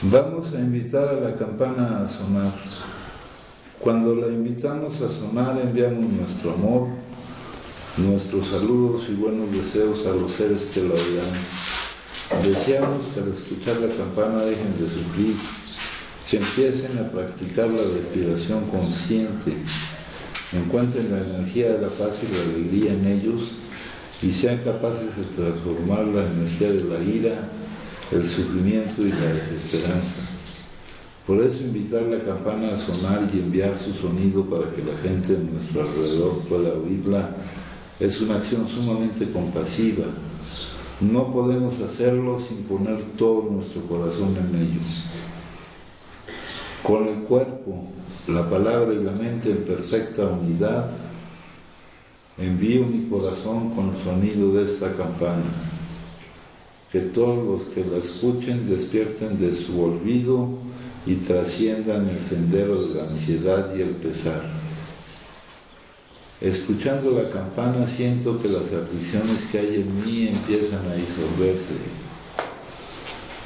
Vamos a invitar a la campana a sonar. Cuando la invitamos a sonar, enviamos nuestro amor, nuestros saludos y buenos deseos a los seres que la oirán. Deseamos que al escuchar la campana dejen de sufrir, que empiecen a practicar la respiración consciente, encuentren la energía de la paz y la alegría en ellos y sean capaces de transformar la energía de la ira, el sufrimiento y la desesperanza. Por eso invitar la campana a sonar y enviar su sonido para que la gente a nuestro alrededor pueda oírla es una acción sumamente compasiva. No podemos hacerlo sin poner todo nuestro corazón en ello. Con el cuerpo, la palabra y la mente en perfecta unidad, envío mi corazón con el sonido de esta campana. Que todos los que la escuchen despierten de su olvido y trasciendan el sendero de la ansiedad y el pesar. Escuchando la campana siento que las aflicciones que hay en mí empiezan a disolverse.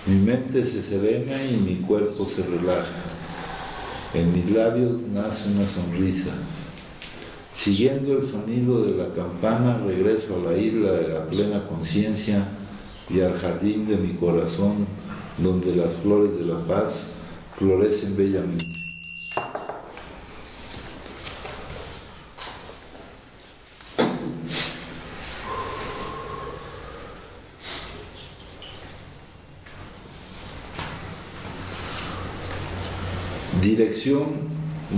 Mi mente se serena y mi cuerpo se relaja. En mis labios nace una sonrisa. Siguiendo el sonido de la campana regreso a la isla de la plena conciencia y al jardín de mi corazón, donde las flores de la paz florecen bellamente. Dirección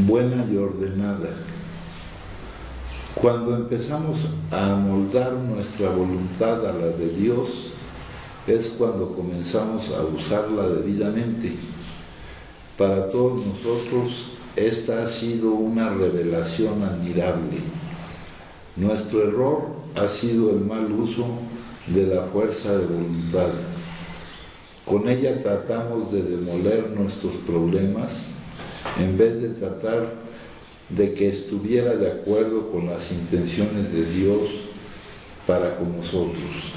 buena y ordenada. Cuando empezamos a amoldar nuestra voluntad a la de Dios, es cuando comenzamos a usarla debidamente. Para todos nosotros, esta ha sido una revelación admirable. Nuestro error ha sido el mal uso de la fuerza de voluntad. Con ella tratamos de demoler nuestros problemas en vez de tratar de que estuviera de acuerdo con las intenciones de Dios para con nosotros.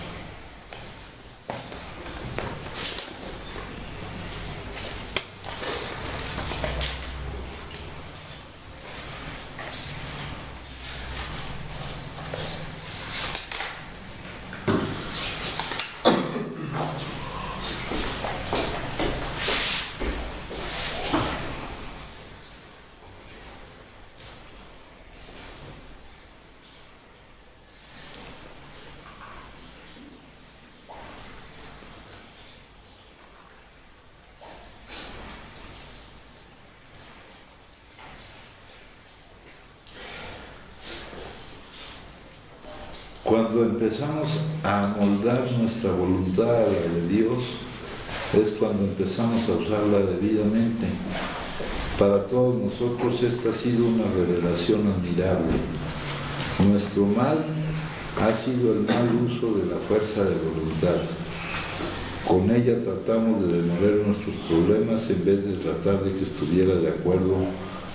Cuando empezamos a amoldar nuestra voluntad a la de Dios, es cuando empezamos a usarla debidamente. Para todos nosotros esta ha sido una revelación admirable. Nuestro mal ha sido el mal uso de la fuerza de voluntad. Con ella tratamos de demoler nuestros problemas en vez de tratar de que estuviera de acuerdo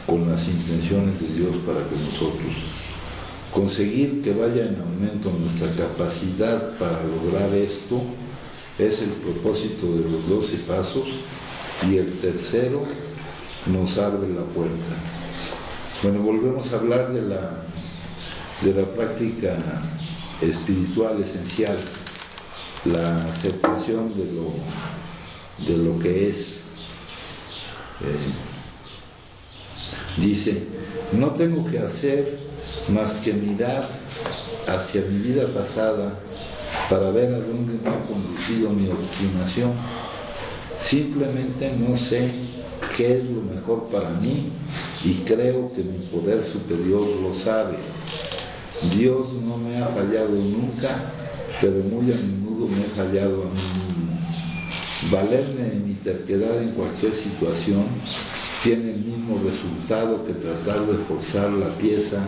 con las intenciones de Dios para con nosotros. Conseguir que vaya en aumento nuestra capacidad para lograr esto es el propósito de los 12 pasos y el tercero nos abre la puerta. Bueno, volvemos a hablar de la práctica espiritual esencial, la aceptación de lo que es. Dice, no tengo que hacer más que mirar hacia mi vida pasada para ver a dónde me ha conducido mi obstinación. Simplemente no sé qué es lo mejor para mí y creo que mi poder superior lo sabe. Dios no me ha fallado nunca, pero muy a menudo me he fallado a mí mismo. Valerme de mi terquedad en cualquier situación tiene el mismo resultado que tratar de forzar la pieza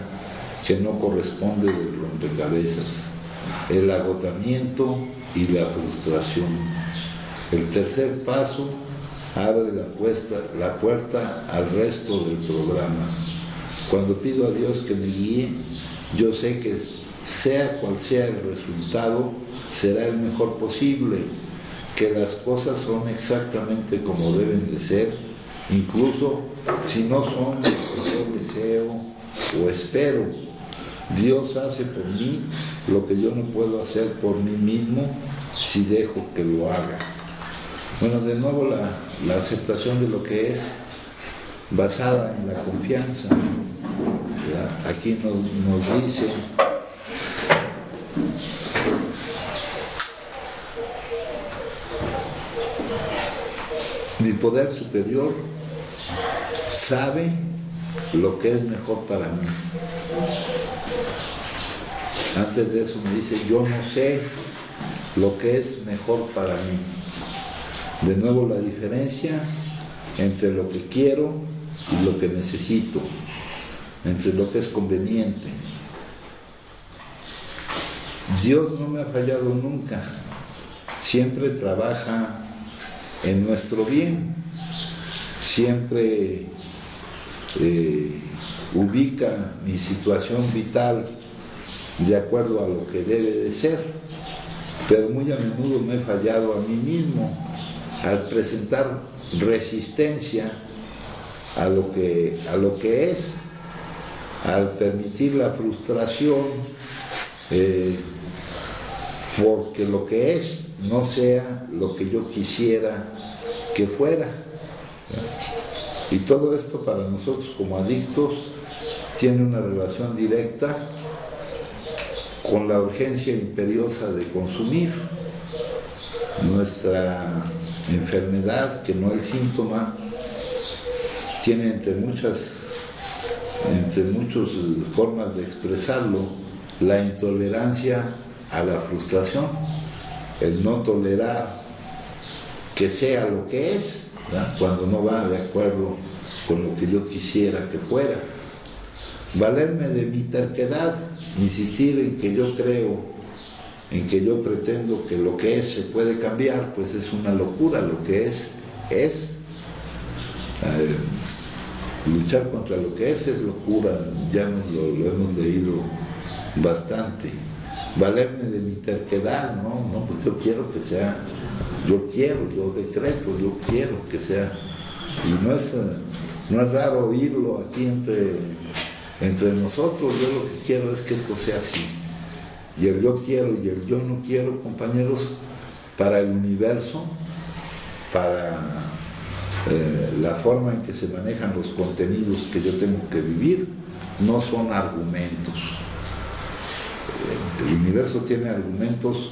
que no corresponde del rompecabezas, el agotamiento y la frustración. El tercer paso abre la puerta al resto del programa. Cuando pido a Dios que me guíe, yo sé que sea cual sea el resultado, será el mejor posible. que las cosas son exactamente como deben de ser, incluso si no son lo que yo deseo o espero. Dios hace por mí lo que yo no puedo hacer por mí mismo si dejo que lo haga. Bueno, de nuevo la aceptación de lo que es basada en la confianza. ¿Verdad? Aquí nos dice mi poder superior sabe lo que es mejor para mí. Antes de eso me dice, yo no sé lo que es mejor para mí. De nuevo la diferencia entre lo que quiero y lo que necesito, entre lo que es conveniente. Dios no me ha fallado nunca, siempre trabaja en nuestro bien, siempre ubica mi situación vital de acuerdo a lo que debe de ser, pero muy a menudo me he fallado a mí mismo al presentar resistencia a lo que es, al permitir la frustración porque lo que es no sea lo que yo quisiera que fuera. Y todo esto para nosotros como adictos tiene una relación directa con la urgencia imperiosa de consumir. Nuestra enfermedad, que no el síntoma, tiene entre muchas formas de expresarlo, la intolerancia a la frustración, el no tolerar que sea lo que es, ¿verdad? Cuando no va de acuerdo con lo que yo quisiera que fuera. Valerme de mi terquedad, insistir en que yo creo, en que yo pretendo que lo que es se puede cambiar, pues es una locura. Lo que es. Luchar contra lo que es locura, ya lo hemos leído bastante. Valerme de mi terquedad, no, pues yo quiero que sea, yo decreto, yo quiero que sea. Y no es raro oírlo aquí entre nosotros. Yo lo que quiero es que esto sea así. Y el yo quiero y el yo no quiero, compañeros, para el universo, para la forma en que se manejan los contenidos que yo tengo que vivir, no son argumentos. El universo tiene argumentos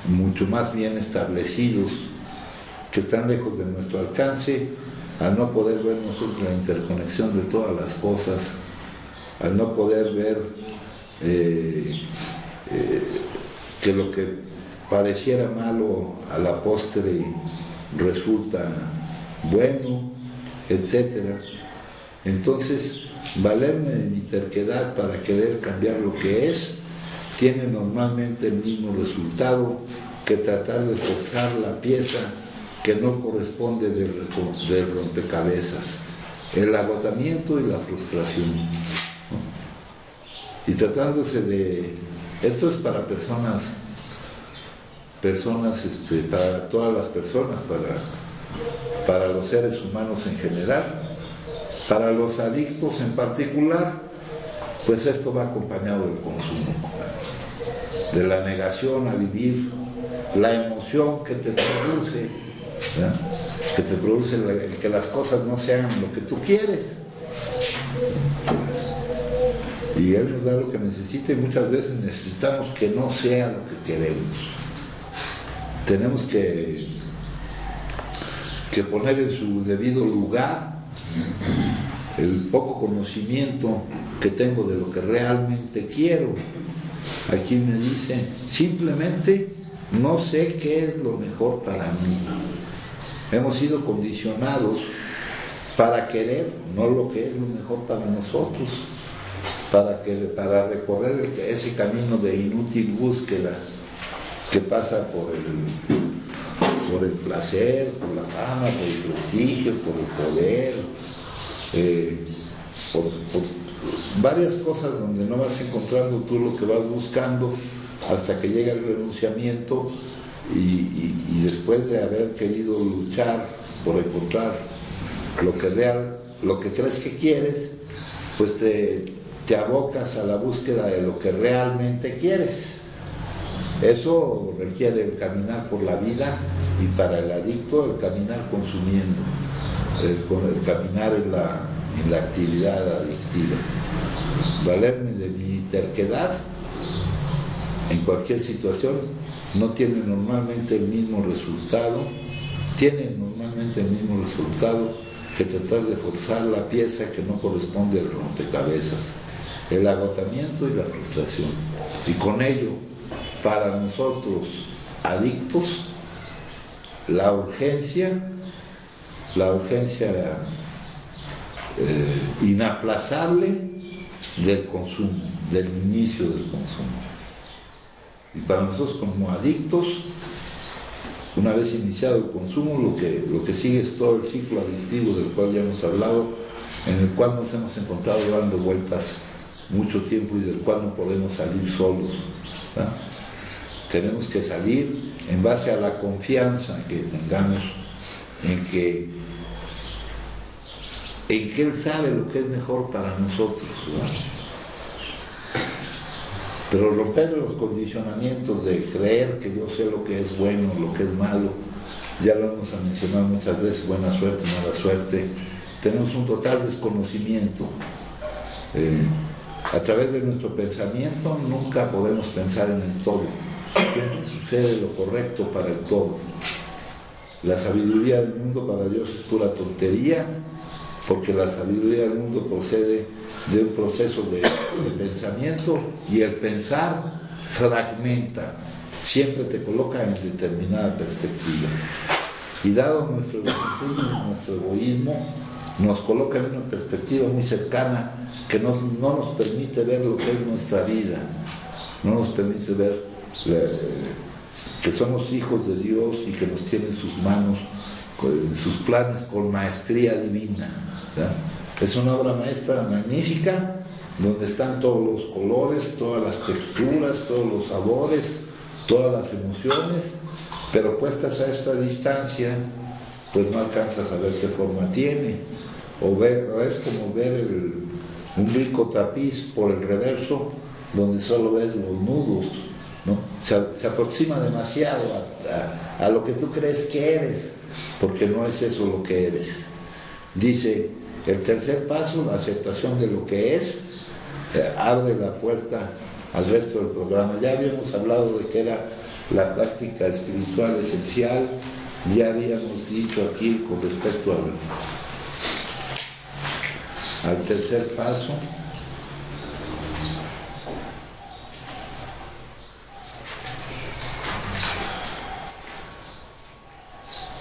mucho más bien establecidos, que están lejos de nuestro alcance, al no poder ver nosotros la interconexión de todas las cosas, al no poder ver que lo que pareciera malo a la postre resulta bueno, etc. Entonces, valerme de mi terquedad para querer cambiar lo que es, tiene normalmente el mismo resultado que tratar de forzar la pieza que no corresponde del rompecabezas, el agotamiento y la frustración. Y tratándose de... Esto es para personas, para todas las personas, para los seres humanos en general, para los adictos en particular, pues esto va acompañado del consumo, de la negación a vivir, la emoción que te produce, ¿verdad? Que te produce el que las cosas no sean lo que tú quieres. Y Él nos da lo que necesita y muchas veces necesitamos que no sea lo que queremos. Tenemos que poner en su debido lugar el poco conocimiento que tengo de lo que realmente quiero. Aquí me dice, simplemente no sé qué es lo mejor para mí. Hemos sido condicionados para querer, no lo que es lo mejor para nosotros, para recorrer ese camino de inútil búsqueda que pasa por el placer, por la fama, por el prestigio, por el poder, por varias cosas donde no vas encontrando tú lo que vas buscando hasta que llega el renunciamiento y después de haber querido luchar por encontrar lo que crees que quieres, pues te abocas a la búsqueda de lo que realmente quieres. Eso requiere el caminar por la vida, y para el adicto el caminar consumiendo, el caminar en la actividad adictiva. Valerme de mi terquedad en cualquier situación no tiene normalmente el mismo resultado, que tratar de forzar la pieza que no corresponde al rompecabezas, el agotamiento y la frustración. Y con ello, para nosotros adictos, la urgencia inaplazable del consumo, del inicio del consumo. Y para nosotros como adictos, una vez iniciado el consumo, lo que sigue es todo el ciclo adictivo del cual ya hemos hablado, en el cual nos hemos encontrado dando vueltas mucho tiempo y del cual no podemos salir solos, ¿no? Tenemos que salir en base a la confianza que tengamos en que Él sabe lo que es mejor para nosotros, ¿no? Pero romper los condicionamientos de creer que yo sé lo que es bueno, lo que es malo, ya lo hemos mencionado muchas veces, buena suerte, mala suerte, tenemos un total desconocimiento. A través de nuestro pensamiento nunca podemos pensar en el todo, siempre sucede lo correcto para el todo. La sabiduría del mundo para Dios es pura tontería, porque la sabiduría del mundo procede de un proceso de pensamiento, y el pensar fragmenta, siempre te coloca en determinada perspectiva. Y dado nuestro egoísmo, nos coloca en una perspectiva muy cercana que no nos permite ver lo que es nuestra vida, no nos permite ver que somos hijos de Dios y que nos tiene en sus manos, en sus planes con maestría divina, ¿verdad? Es una obra maestra magnífica, donde están todos los colores, todas las texturas, todos los sabores, todas las emociones, pero puestas a esta distancia, pues no alcanzas a ver qué forma tiene, o es como ver un rico tapiz por el reverso, donde solo ves los nudos, ¿no? Se aproxima demasiado a lo que tú crees que eres, porque no es eso lo que eres. Dice, el tercer paso, la aceptación de lo que es, abre la puerta al resto del programa. Ya habíamos hablado de que era la práctica espiritual esencial, ya habíamos dicho aquí con respecto al tercer paso.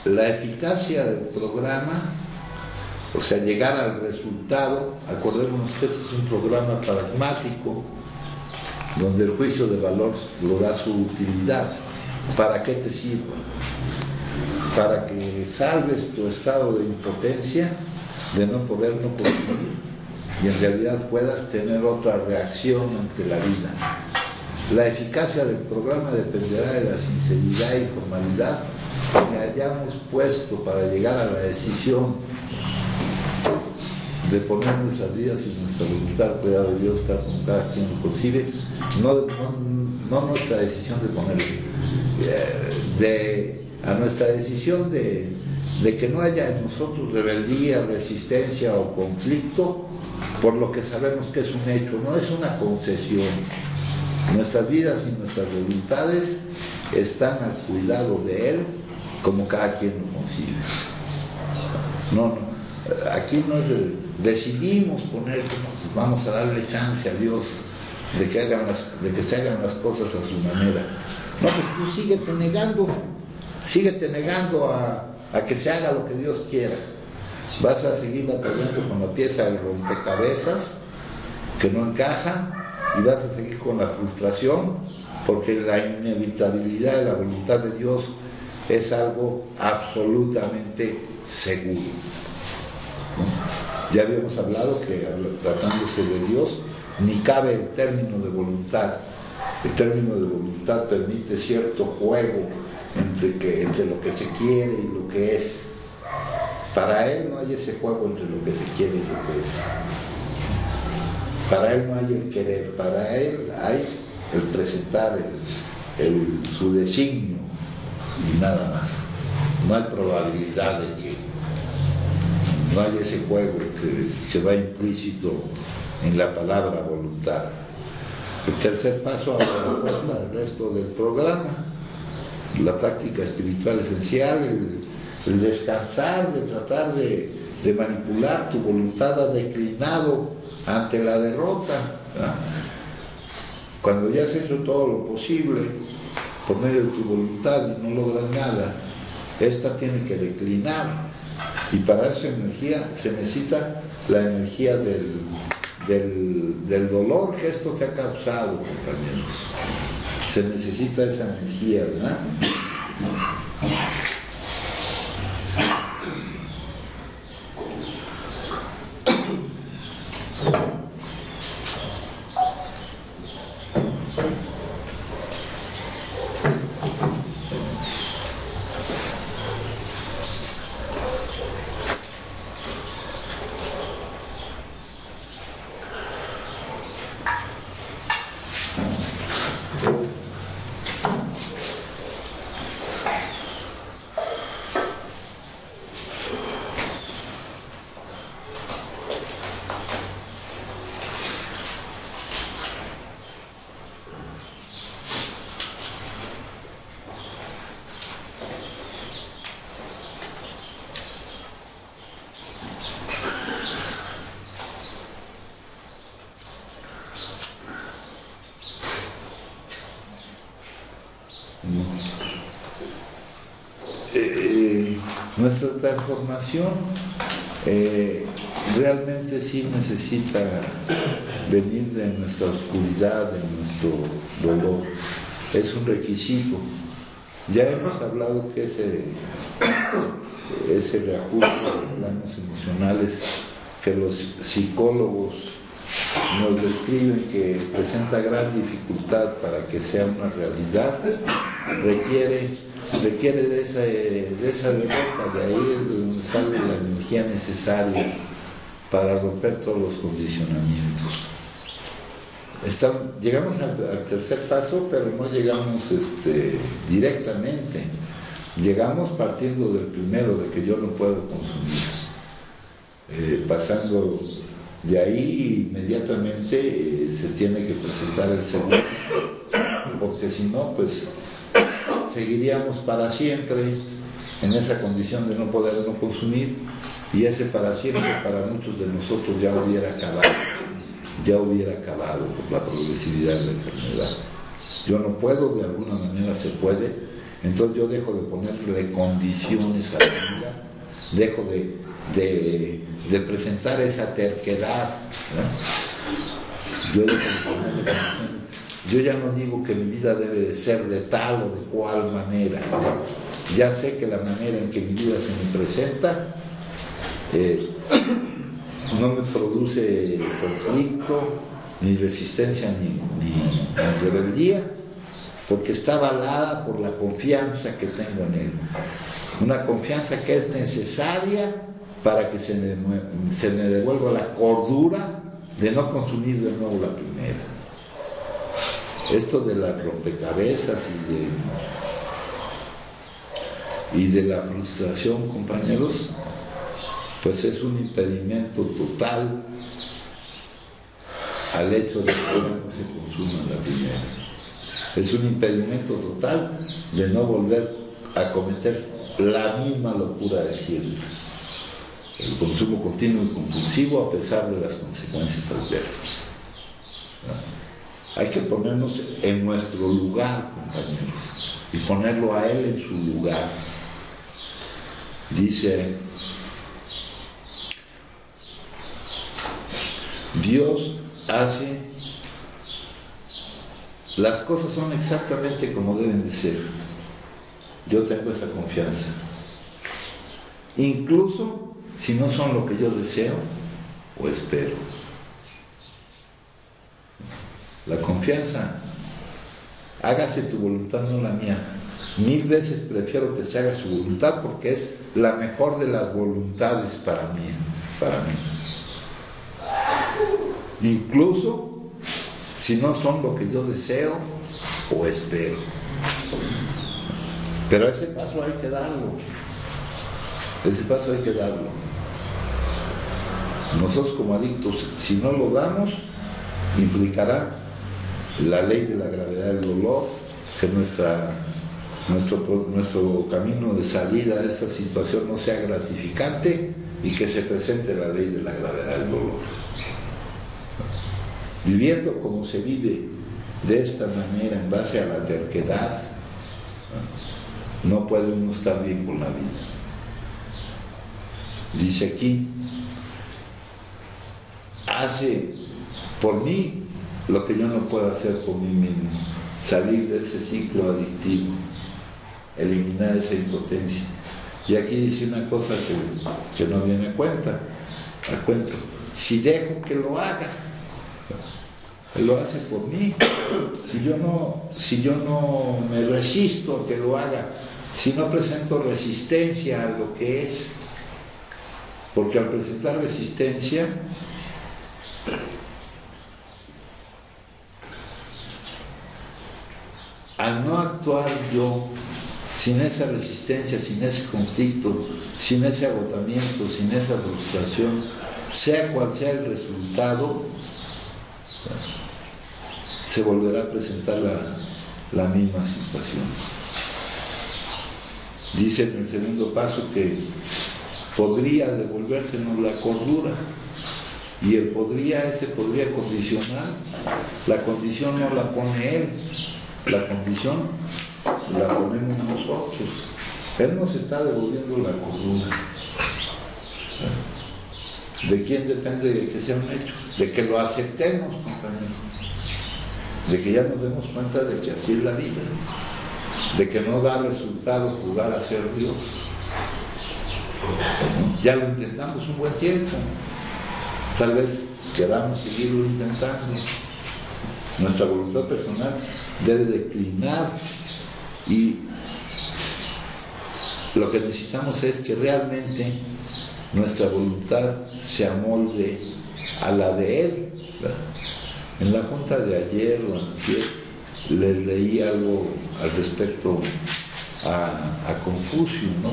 La eficacia del programa, o sea, llegar al resultado. Acordémonos que este es un programa pragmático, donde el juicio de valor lo da su utilidad. ¿Para qué te sirve? Para que salves tu estado de impotencia, de no poder no consumir, y en realidad puedas tener otra reacción ante la vida. La eficacia del programa dependerá de la sinceridad y formalidad que hayamos puesto para llegar a la decisión de poner nuestras vidas y nuestra voluntad al cuidado de Dios, tal como cada quien lo concibe, no nuestra decisión de ponerlo, a nuestra decisión de que no haya en nosotros rebeldía, resistencia o conflicto por lo que sabemos que es un hecho, no es una concesión. Nuestras vidas y nuestras voluntades están al cuidado de Él, como cada quien lo concibe. Aquí no es decidimos poner, pues vamos a darle chance a Dios de que se hagan las cosas a su manera. No, pues tú síguete negando a que se haga lo que Dios quiera. Vas a seguir batallando con la pieza del rompecabezas que no encaja, y vas a seguir con la frustración, porque la inevitabilidad de la voluntad de Dios es algo absolutamente seguro, ¿no? Ya habíamos hablado que, tratándose de Dios, ni cabe el término de voluntad. El término de voluntad permite cierto juego entre lo que se quiere y lo que es. Para él no hay ese juego entre lo que se quiere y lo que es. Para él no hay el querer, para él hay el presentar su designio y nada más. No hay probabilidad de que no hay ese juego que se va implícito en la palabra voluntad. El tercer paso abre la puerta al resto del programa, la práctica espiritual esencial, el descansar, de tratar de manipular tu voluntad ha declinado ante la derrota, ¿verdad? Cuando ya has hecho todo lo posible por medio de tu voluntad y no logras nada, esta tiene que declinar, y para esa energía se necesita la energía del dolor que esto te ha causado, compañeros. Se necesita esa energía, ¿verdad? Nuestra transformación realmente sí necesita venir de nuestra oscuridad, de nuestro dolor. Es un requisito. Ya hemos hablado que ese reajuste de planos emocionales que los psicólogos nos describen que presenta gran dificultad para que sea una realidad, requiere de esa derrota. De ahí es de donde sale la energía necesaria para romper todos los condicionamientos. Llegamos al tercer paso, pero no llegamos directamente. Llegamos partiendo del primero, de que yo no puedo consumir. Pasando de ahí, inmediatamente se tiene que presentar el segundo, porque si no, pues seguiríamos para siempre en esa condición de no poder no consumir, y ese para siempre para muchos de nosotros ya hubiera acabado por la progresividad de la enfermedad. Yo no puedo, de alguna manera se puede, entonces yo dejo de ponerle condiciones a la vida, dejo de presentar esa terquedad, ¿no? Yo ya no digo que mi vida debe de ser de tal o de cual manera. Ya sé que la manera en que mi vida se me presenta no me produce conflicto, ni resistencia, ni rebeldía, porque está avalada por la confianza que tengo en él. Una confianza que es necesaria para que se me devuelva la cordura de no consumir de nuevo la primera. Esto de las rompecabezas y de la frustración, compañeros, pues es un impedimento total al hecho de que no se consuma la primera. Es un impedimento total de no volver a cometer la misma locura de siempre. El consumo continuo y compulsivo a pesar de las consecuencias adversas. ¿No? Hay que ponernos en nuestro lugar, compañeros, y ponerlo a él en su lugar. Dice, Dios hace, las cosas son exactamente como deben de ser. Yo tengo esa confianza. Incluso si no son lo que yo deseo o espero. La confianza hágase tu voluntad, no la mía. 1000 veces prefiero que se haga su voluntad porque es la mejor de las voluntades para mí. Incluso si no son lo que yo deseo o espero. Pero ese paso hay que darlo. Nosotros como adictos, si no lo damos, implicará la ley de la gravedad del dolor, que nuestro camino de salida de esta situación no sea gratificante y que se presente la ley de la gravedad del dolor. Viviendo como se vive de esta manera en base a la terquedad, no puede uno estar bien con la vida. Dice aquí, hace por mí lo que yo no puedo hacer por mí mismo, salir de ese ciclo adictivo, eliminar esa impotencia. Y aquí dice una cosa que no viene a cuento. Si dejo que lo haga, Él lo hace por mí. Si yo no me resisto a que lo haga, si no presento resistencia a lo que es, porque al presentar resistencia, al no actuar yo sin esa resistencia, sin ese conflicto, sin ese agotamiento, sin esa frustración, sea cual sea el resultado, se volverá a presentar la misma situación. Dice en el segundo paso que podría devolvérsenos la cordura, y ese podría condicionar. La condición no la pone Él, la condición la ponemos nosotros. Él nos está devolviendo la cordura. ¿De quién depende de que sea un hecho? De que lo aceptemos, compañero. De que ya nos demos cuenta de que así es la vida. De que no da resultado jugar a ser Dios. Ya lo intentamos un buen tiempo. Tal vez queramos seguirlo intentando. Nuestra voluntad personal debe declinar, y lo que necesitamos es que realmente nuestra voluntad se amolde a la de Él, ¿verdad? En la junta de ayer o antier les leí algo al respecto a Confucio, ¿no?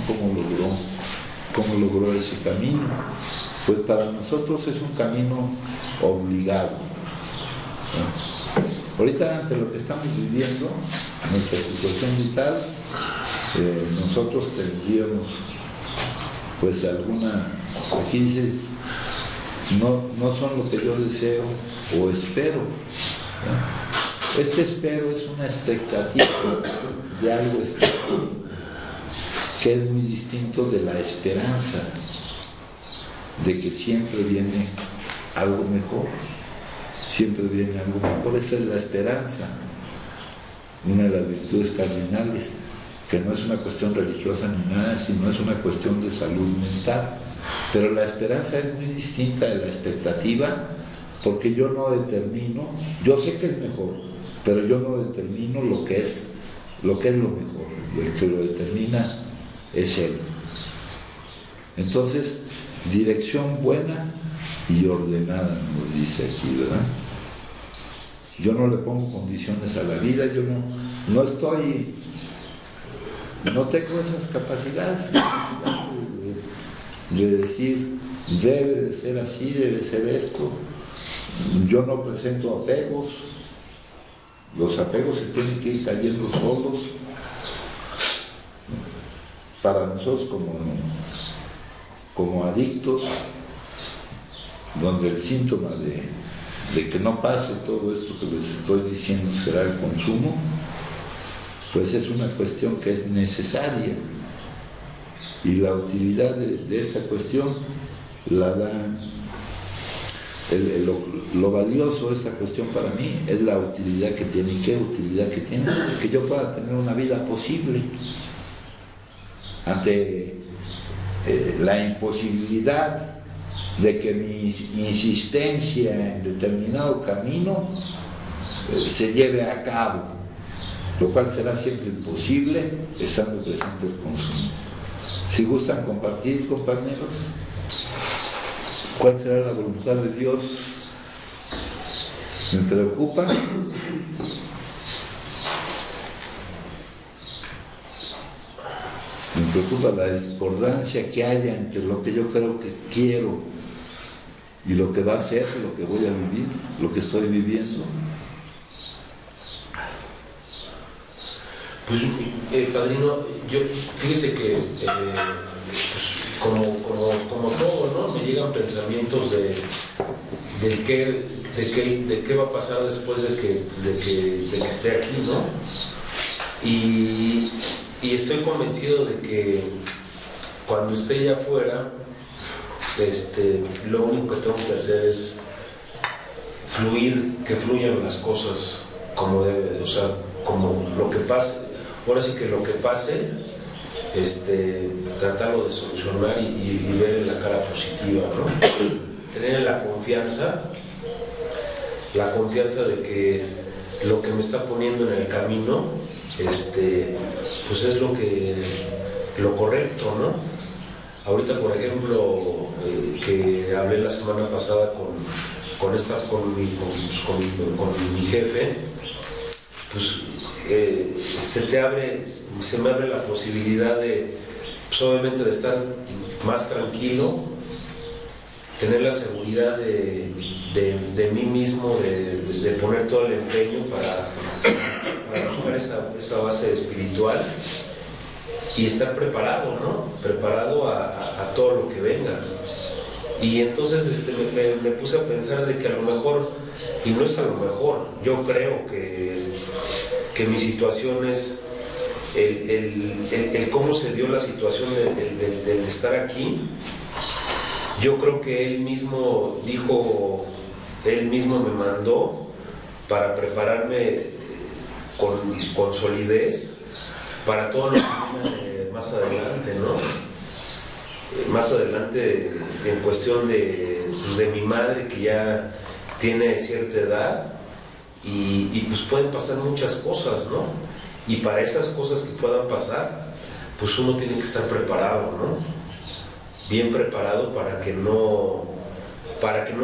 Cómo logró ese camino. Pues para nosotros es un camino obligado, ¿no? Ahorita, ante lo que estamos viviendo, nuestra situación vital, nosotros tendríamos pues aquí dice, no son lo que yo deseo o espero, ¿no? Este espero es una expectativa de algo que es muy distinto de la esperanza, de que siempre viene algo mejor. Siempre viene algo mejor. Esa es la esperanza, una de las virtudes cardinales, que no es una cuestión religiosa ni nada, sino es una cuestión de salud mental. Pero la esperanza es muy distinta de la expectativa, porque yo no determino, yo sé que es mejor, pero yo no determino lo que es lo mejor. El que lo determina es Él. Entonces, dirección buena y ordenada, nos dice aquí, ¿verdad? Yo no le pongo condiciones a la vida, yo no tengo esas capacidades de decir, debe de ser así, debe ser esto. Yo no presento apegos, los apegos se tienen que ir cayendo solos. Para nosotros como adictos, donde el síntoma de que no pase todo esto que les estoy diciendo será el consumo, pues es una cuestión que es necesaria, y la utilidad de esta cuestión la da, lo valioso de esta cuestión para mí es la utilidad que tiene. ¿Y qué utilidad que tiene? Que yo pueda tener una vida posible ante la imposibilidad de que mi insistencia en determinado camino se lleve a cabo. lo cual será siempre imposible estando presente el consumo. Si gustan compartir, compañeros, ¿cuál será la voluntad de Dios? Me preocupa la discordancia que haya entre lo que yo creo que quiero y lo que va a ser, lo que voy a vivir, lo que estoy viviendo. Pues, padrino, fíjese que como todo, ¿no? Me llegan pensamientos de qué va a pasar después de que esté aquí, ¿no? Y estoy convencido de que cuando esté allá afuera, lo único que tengo que hacer es que fluyan las cosas como debe, o sea, como lo que pase. Ahora sí que lo que pase, tratarlo de solucionar y ver en la cara positiva, ¿no? Tener la confianza de que lo que me está poniendo en el camino, pues es lo correcto, ¿no? Ahorita, por ejemplo, que hablé la semana pasada con mi jefe, pues se me abre la posibilidad de, pues, obviamente, de estar más tranquilo, tener la seguridad de mí mismo, de poner todo el empeño para buscar esa base espiritual y estar preparado, ¿no? Preparado a todo lo que venga. Y entonces me puse a pensar de que a lo mejor, y no es a lo mejor, yo creo que mi situación es el cómo se dio la situación del estar aquí. Yo creo que él mismo me mandó para prepararme con solidez para todo lo que viene más adelante, ¿no? Más adelante, en cuestión de mi madre, que ya tiene cierta edad, y pues pueden pasar muchas cosas, ¿no? Y para esas cosas que puedan pasar, pues uno tiene que estar preparado, ¿no? Bien preparado para que no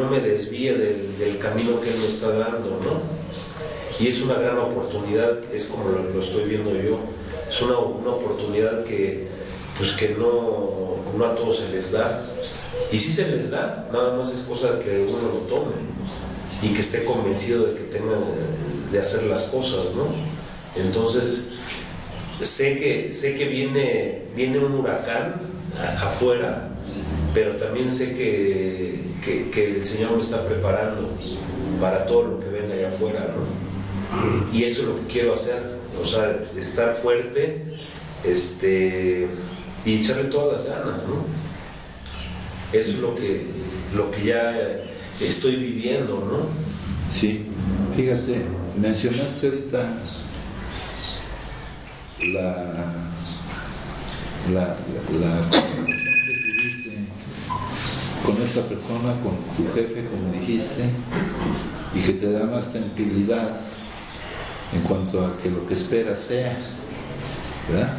me desvíe del camino que él me está dando, ¿no? Y es una gran oportunidad, es como lo estoy viendo yo, es una oportunidad que no a todos se les da, y si se les da, nada más es cosa que uno lo tome y que esté convencido de que tenga de hacer las cosas, ¿no? Entonces sé que viene un huracán afuera, pero también sé que el Señor me está preparando para todo lo que venga allá afuera, ¿no? Y eso es lo que quiero hacer, o sea, estar fuerte, y echarle todas las ganas, ¿no? Eso es lo que ya estoy viviendo, ¿no? Sí, fíjate, mencionaste ahorita la conversación que tuviste con esta persona, con tu jefe, como dijiste, y que te da más tranquilidad en cuanto a que lo que esperas sea, ¿verdad?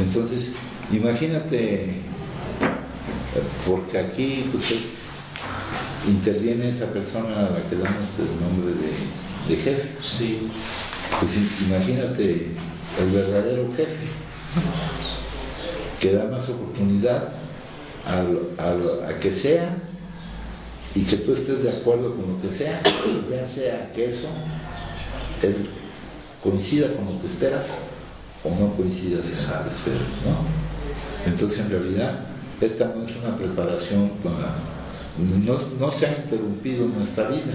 Entonces, imagínate, porque aquí pues interviene esa persona a la que damos el nombre de jefe. Sí. Pues imagínate el verdadero jefe, que da más oportunidad a que sea, y que tú estés de acuerdo con lo que sea, ya sea que eso coincida con lo que esperas o no coincida con lo que esperas, ¿no? Entonces, en realidad, esta no es una preparación no se ha interrumpido nuestra vida.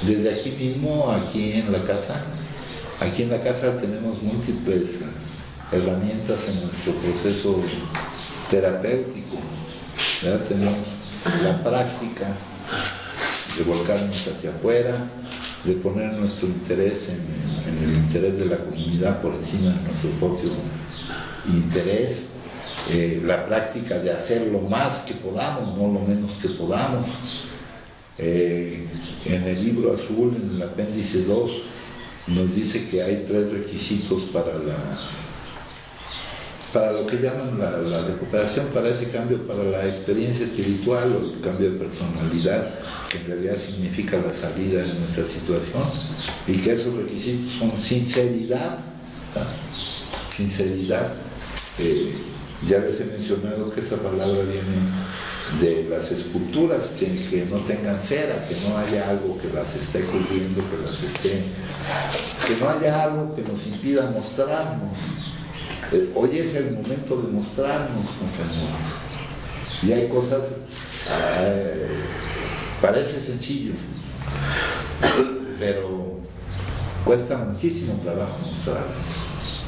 Desde aquí mismo, aquí en la casa tenemos múltiples herramientas en nuestro proceso terapéutico, ¿verdad? Tenemos la práctica de volcarnos hacia afuera, de poner nuestro interés en el interés de la comunidad por encima de nuestro propio interés, la práctica de hacer lo más que podamos, no lo menos que podamos. En el libro azul, en el apéndice 2, nos dice que hay 3 requisitos para lo que llaman la recuperación, para ese cambio, para la experiencia espiritual o el cambio de personalidad, que en realidad significa la salida de nuestra situación, y que esos requisitos son sinceridad, sinceridad. Ya les he mencionado que esa palabra viene de las esculturas, que no tengan cera, que no haya algo que las esté cubriendo, que no haya algo que nos impida mostrarnos. Hoy es el momento de mostrarnos, compañeros. Y hay cosas, parece sencillo, pero cuesta muchísimo trabajo mostrarnos.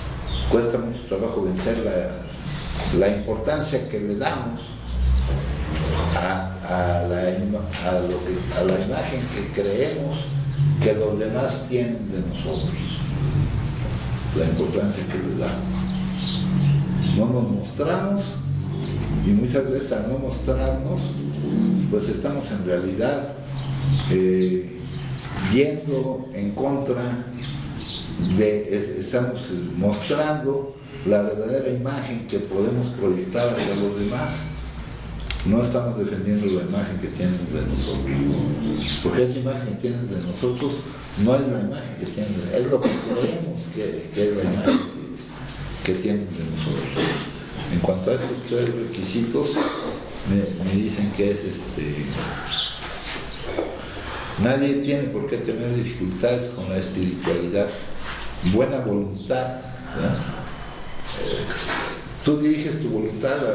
Cuesta mucho trabajo vencer la importancia que le damos a la imagen que creemos que los demás tienen de nosotros. La importancia que le damos. No nos mostramos, y muchas veces al no mostrarnos, pues estamos en realidad yendo en contra estamos mostrando la verdadera imagen que podemos proyectar hacia los demás. No estamos defendiendo la imagen que tienen de nosotros, porque esa imagen que tienen de nosotros no es la imagen que tienen, es lo que creemos que es la imagen que tienen de nosotros. En cuanto a esos 3 requisitos, me dicen que es nadie tiene por qué tener dificultades con la espiritualidad. Buena voluntad, ¿verdad? Tú diriges tu voluntad a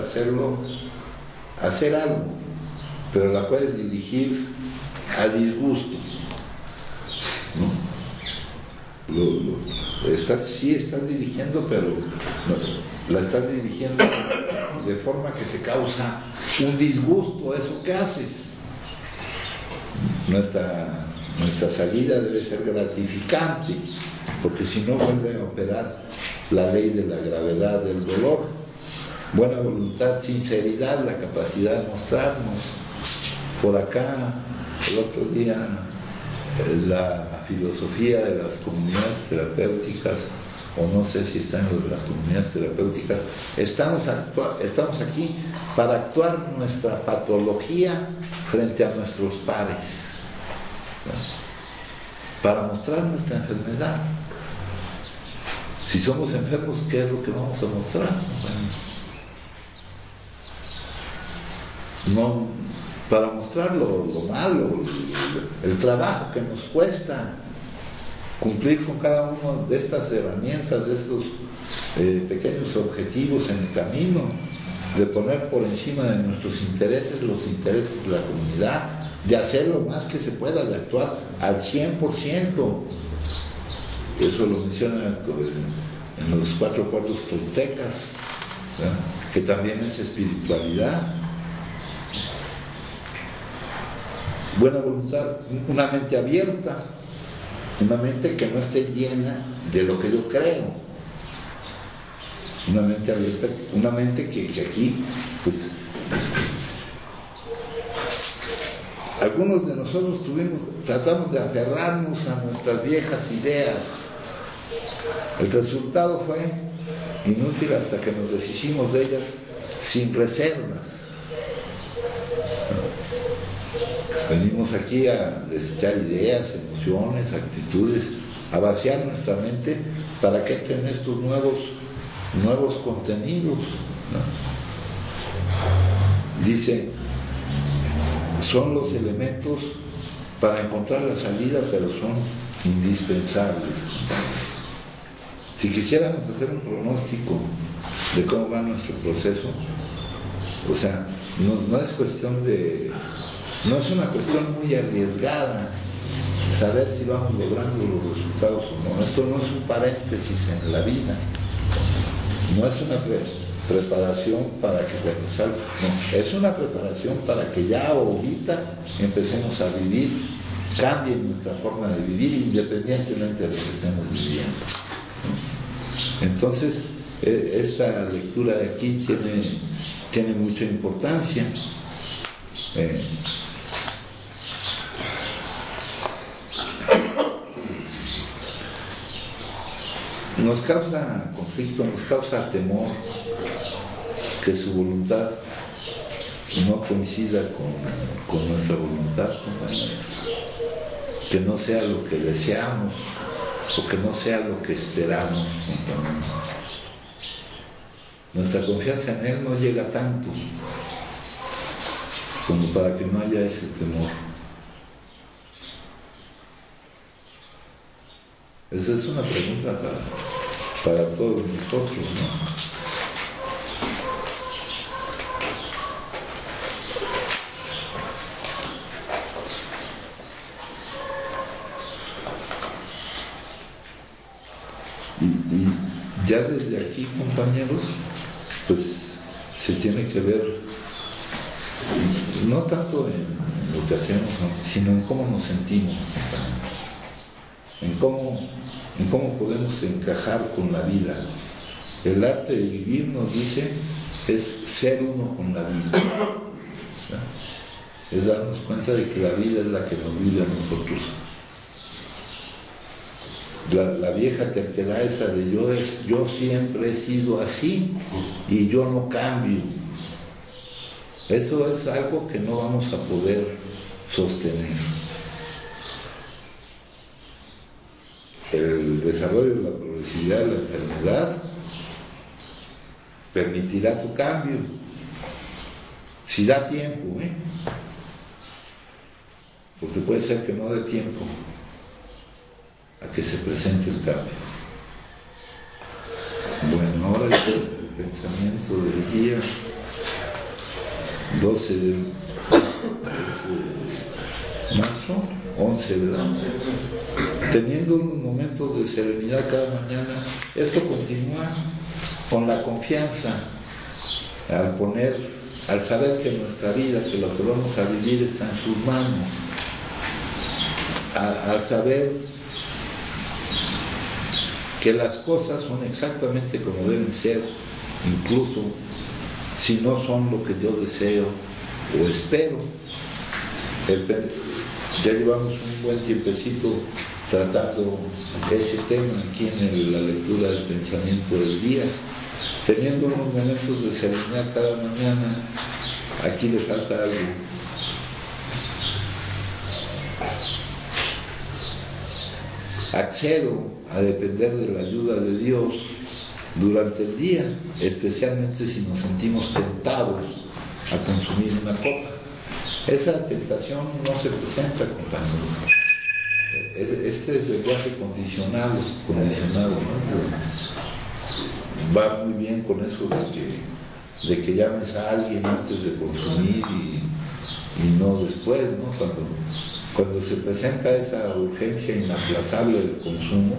hacer algo, pero la puedes dirigir a disgusto, ¿no? Sí estás dirigiendo, pero no, la estás dirigiendo de forma que te causa un disgusto eso que haces. Nuestra salida debe ser gratificante, porque si no vuelve a operar la ley de la gravedad del dolor. Buena voluntad, sinceridad, la capacidad de mostrarnos. Por acá, el otro día, la filosofía de las comunidades terapéuticas, o no sé si está en lo de las comunidades terapéuticas, estamos aquí para actuar nuestra patología frente a nuestros pares, ¿no? Para mostrar nuestra enfermedad. Si somos enfermos, ¿qué es lo que vamos a mostrar? Bueno, no, para mostrar lo malo, el trabajo que nos cuesta cumplir con cada una de estas herramientas, de estos pequeños objetivos en el camino, de poner por encima de nuestros intereses los intereses de la comunidad, de hacer lo más que se pueda, de actuar al 100%. Eso lo menciona en los 4 acuerdos toltecas, ¿verdad? Que también es espiritualidad. Buena voluntad, una mente abierta, una mente que no esté llena de lo que yo creo, una mente abierta, una mente que aquí, pues, algunos de nosotros tratamos de aferrarnos a nuestras viejas ideas. El resultado fue inútil hasta que nos deshicimos de ellas sin reservas. Venimos aquí a desechar ideas, emociones, actitudes, a vaciar nuestra mente para que entren estos nuevos contenidos, ¿no? Dice, son los elementos para encontrar la salida, pero son indispensables. Si quisiéramos hacer un pronóstico de cómo va nuestro proceso, o sea, no es cuestión de... No es una cuestión muy arriesgada saber si vamos logrando los resultados o no. Esto no es un paréntesis en la vida. No es una preparación para que cuando salga. No, es una preparación para que ya ahorita empecemos a vivir, cambie nuestra forma de vivir independientemente de lo que estemos viviendo. Entonces, esta lectura de aquí tiene mucha importancia. nos causa conflicto, nos causa temor que su voluntad no coincida con nuestra voluntad, compañeros. Que no sea lo que deseamos o que no sea lo que esperamos, compañeros. Nuestra confianza en Él no llega tanto como para que no haya ese temor. Esa es una pregunta para todos nosotros, ¿no? Y ya desde aquí, compañeros, pues se tiene que ver no tanto en lo que hacemos, sino en cómo nos sentimos, en cómo podemos encajar con la vida. El arte de vivir, nos dice, es ser uno con la vida, ¿no? Es darnos cuenta de que la vida es la que nos vive a nosotros. La vieja terquedad esa de yo siempre he sido así y yo no cambio. Eso es algo que no vamos a poder sostener. El desarrollo de la progresividad de la enfermedad permitirá tu cambio, si da tiempo, porque puede ser que no dé tiempo a que se presente el cambio. Bueno, ahora el pensamiento del día 12 de marzo, 11, ¿verdad? Teniendo unos momentos de serenidad cada mañana, esto continúa con la confianza, al saber que nuestra vida, que lo que vamos a vivir está en sus manos, al saber que las cosas son exactamente como deben ser, incluso si no son lo que yo deseo o espero. Ya llevamos un buen tiempecito tratando ese tema aquí en la lectura del pensamiento del día, teniendo unos momentos de serenidad cada mañana. Aquí le falta algo. Accedo a depender de la ayuda de Dios durante el día, especialmente si nos sentimos tentados a consumir una copa. Esa tentación no se presenta, compañeros. Este es lenguaje condicionado, ¿no? Va muy bien con eso de que llames a alguien antes de consumir y no después, ¿no? Cuando se presenta esa urgencia inaplazable del consumo,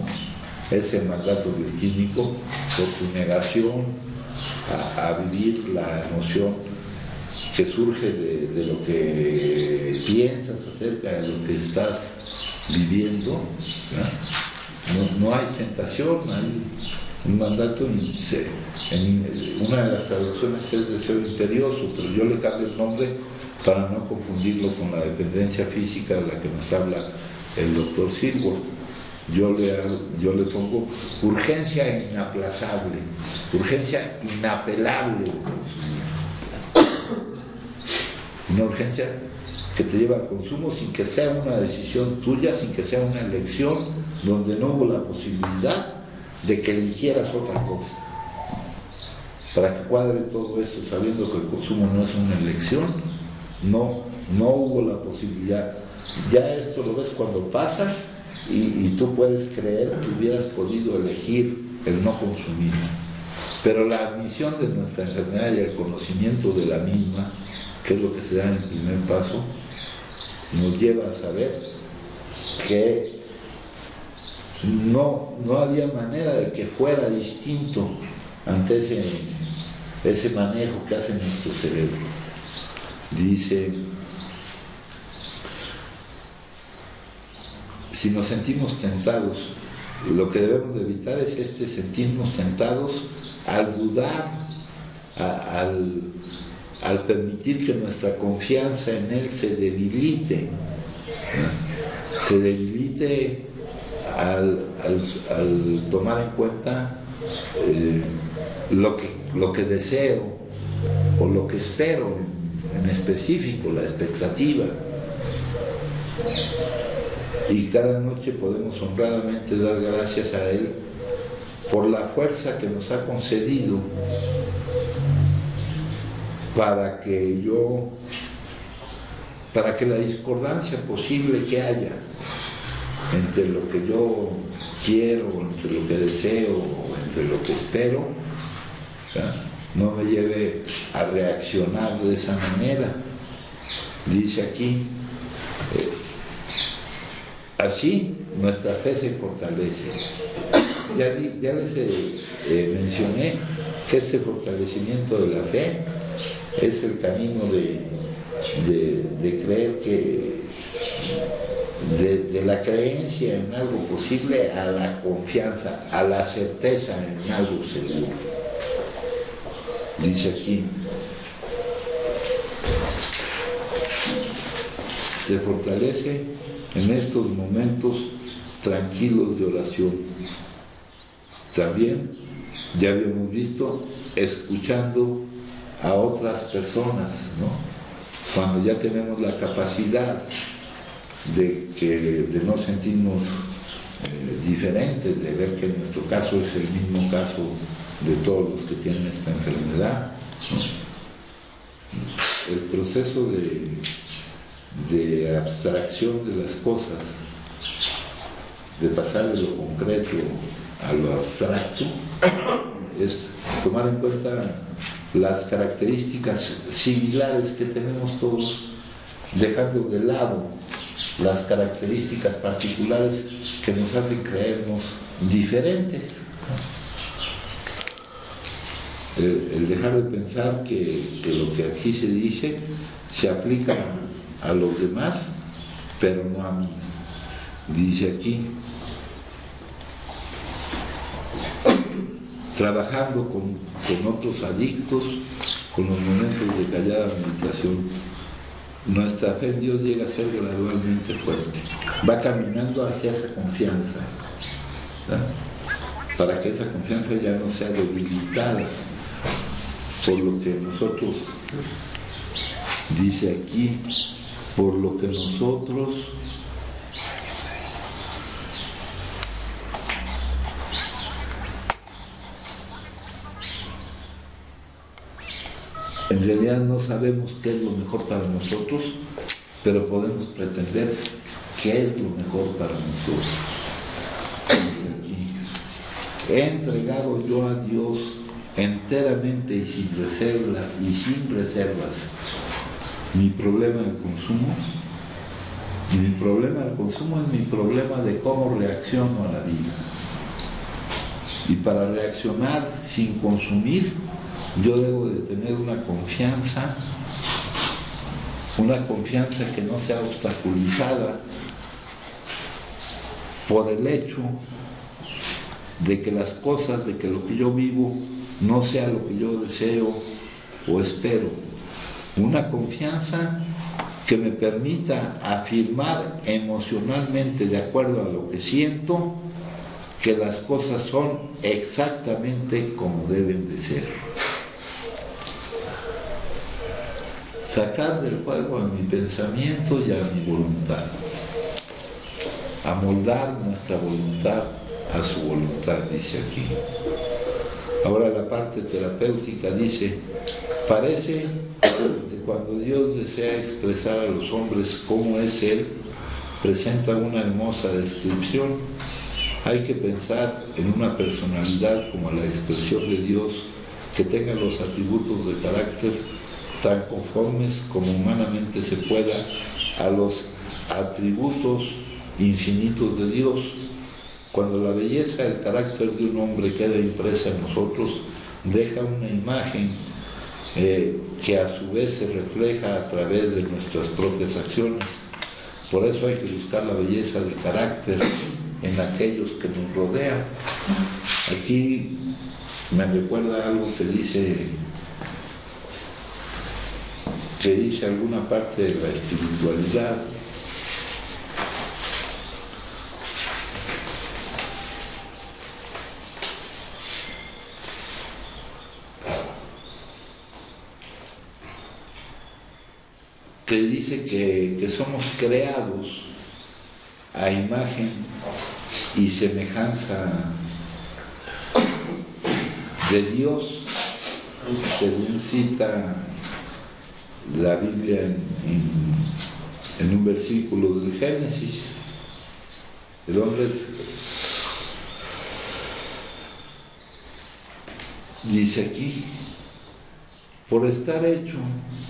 ese mandato bioquímico, por tu negación a vivir la emoción que surge de lo que piensas acerca de lo que estás viviendo, ¿no? No hay tentación, hay un mandato, en una de las traducciones es deseo imperioso, pero yo le cambio el nombre para no confundirlo con la dependencia física de la que nos habla el doctor Silworth. Yo le pongo urgencia inaplazable, urgencia inapelable. Una urgencia que te lleva al consumo sin que sea una decisión tuya, sin que sea una elección, donde no hubo la posibilidad de que eligieras otra cosa. Para que cuadre todo eso, sabiendo que el consumo no es una elección, no hubo la posibilidad. Ya esto lo ves cuando pasa y tú puedes creer que hubieras podido elegir el no consumir. Pero la admisión de nuestra enfermedad y el conocimiento de la misma, que es lo que se da en el primer paso, nos lleva a saber que no había manera de que fuera distinto ante ese manejo que hace nuestro cerebro. Dice, si nos sentimos tentados, lo que debemos de evitar es sentirnos tentados al dudar, al permitir que nuestra confianza en Él se debilite al tomar en cuenta lo que deseo o lo que espero en específico, la expectativa. Y cada noche podemos honradamente dar gracias a Él por la fuerza que nos ha concedido para que la discordancia posible que haya entre lo que yo quiero, entre lo que deseo, entre lo que espero, ¿verdad?, no me lleve a reaccionar de esa manera. Dice aquí, así nuestra fe se fortalece. Ya les mencioné que este fortalecimiento de la fe es el camino de creer que de la creencia en algo posible a la confianza, a la certeza en algo seguro. Dice aquí, se fortalece en estos momentos tranquilos de oración. También, ya habíamos visto, escuchando a otras personas, ¿no? Cuando ya tenemos la capacidad de no sentirnos diferentes, de ver que en nuestro caso es el mismo caso de todos los que tienen esta enfermedad, ¿no? El proceso de abstracción de las cosas, de pasar de lo concreto a lo abstracto, es tomar en cuenta las características similares que tenemos todos, dejando de lado las características particulares que nos hacen creernos diferentes. El dejar de pensar que lo que aquí se dice se aplica a los demás, pero no a mí. Dice aquí, trabajando con otros adictos, con los momentos de callada meditación, nuestra fe en Dios llega a ser gradualmente fuerte. Va caminando hacia esa confianza, ¿verdad?, para que esa confianza ya no sea debilitada por lo que nosotros, dice aquí, por lo que nosotros en realidad no sabemos qué es lo mejor para nosotros, pero podemos pretender qué es lo mejor para nosotros. Aquí, he entregado yo a Dios enteramente y sin reservas mi problema del consumo. Y mi problema del consumo es mi problema de cómo reacciono a la vida. Y para reaccionar sin consumir, yo debo de tener una confianza que no sea obstaculizada por el hecho de que las cosas, de que lo que yo vivo no sea lo que yo deseo o espero. Una confianza que me permita afirmar emocionalmente, de acuerdo a lo que siento, que las cosas son exactamente como deben de ser. Sacar del juego a mi pensamiento y a mi voluntad. Amoldar nuestra voluntad a su voluntad, dice aquí. Ahora la parte terapéutica dice, parece que cuando Dios desea expresar a los hombres cómo es Él, presenta una hermosa descripción. Hay que pensar en una personalidad como la expresión de Dios, que tenga los atributos de carácter tan conformes como humanamente se pueda a los atributos infinitos de Dios. Cuando la belleza del carácter de un hombre queda impresa en nosotros, deja una imagen que a su vez se refleja a través de nuestras propias acciones. Por eso hay que buscar la belleza del carácter en aquellos que nos rodean. Aquí me recuerda algo que dice alguna parte de la espiritualidad. que dice que somos creados a imagen y semejanza de Dios, según cita la Biblia en un versículo del Génesis. El hombre dice aquí: por estar hecho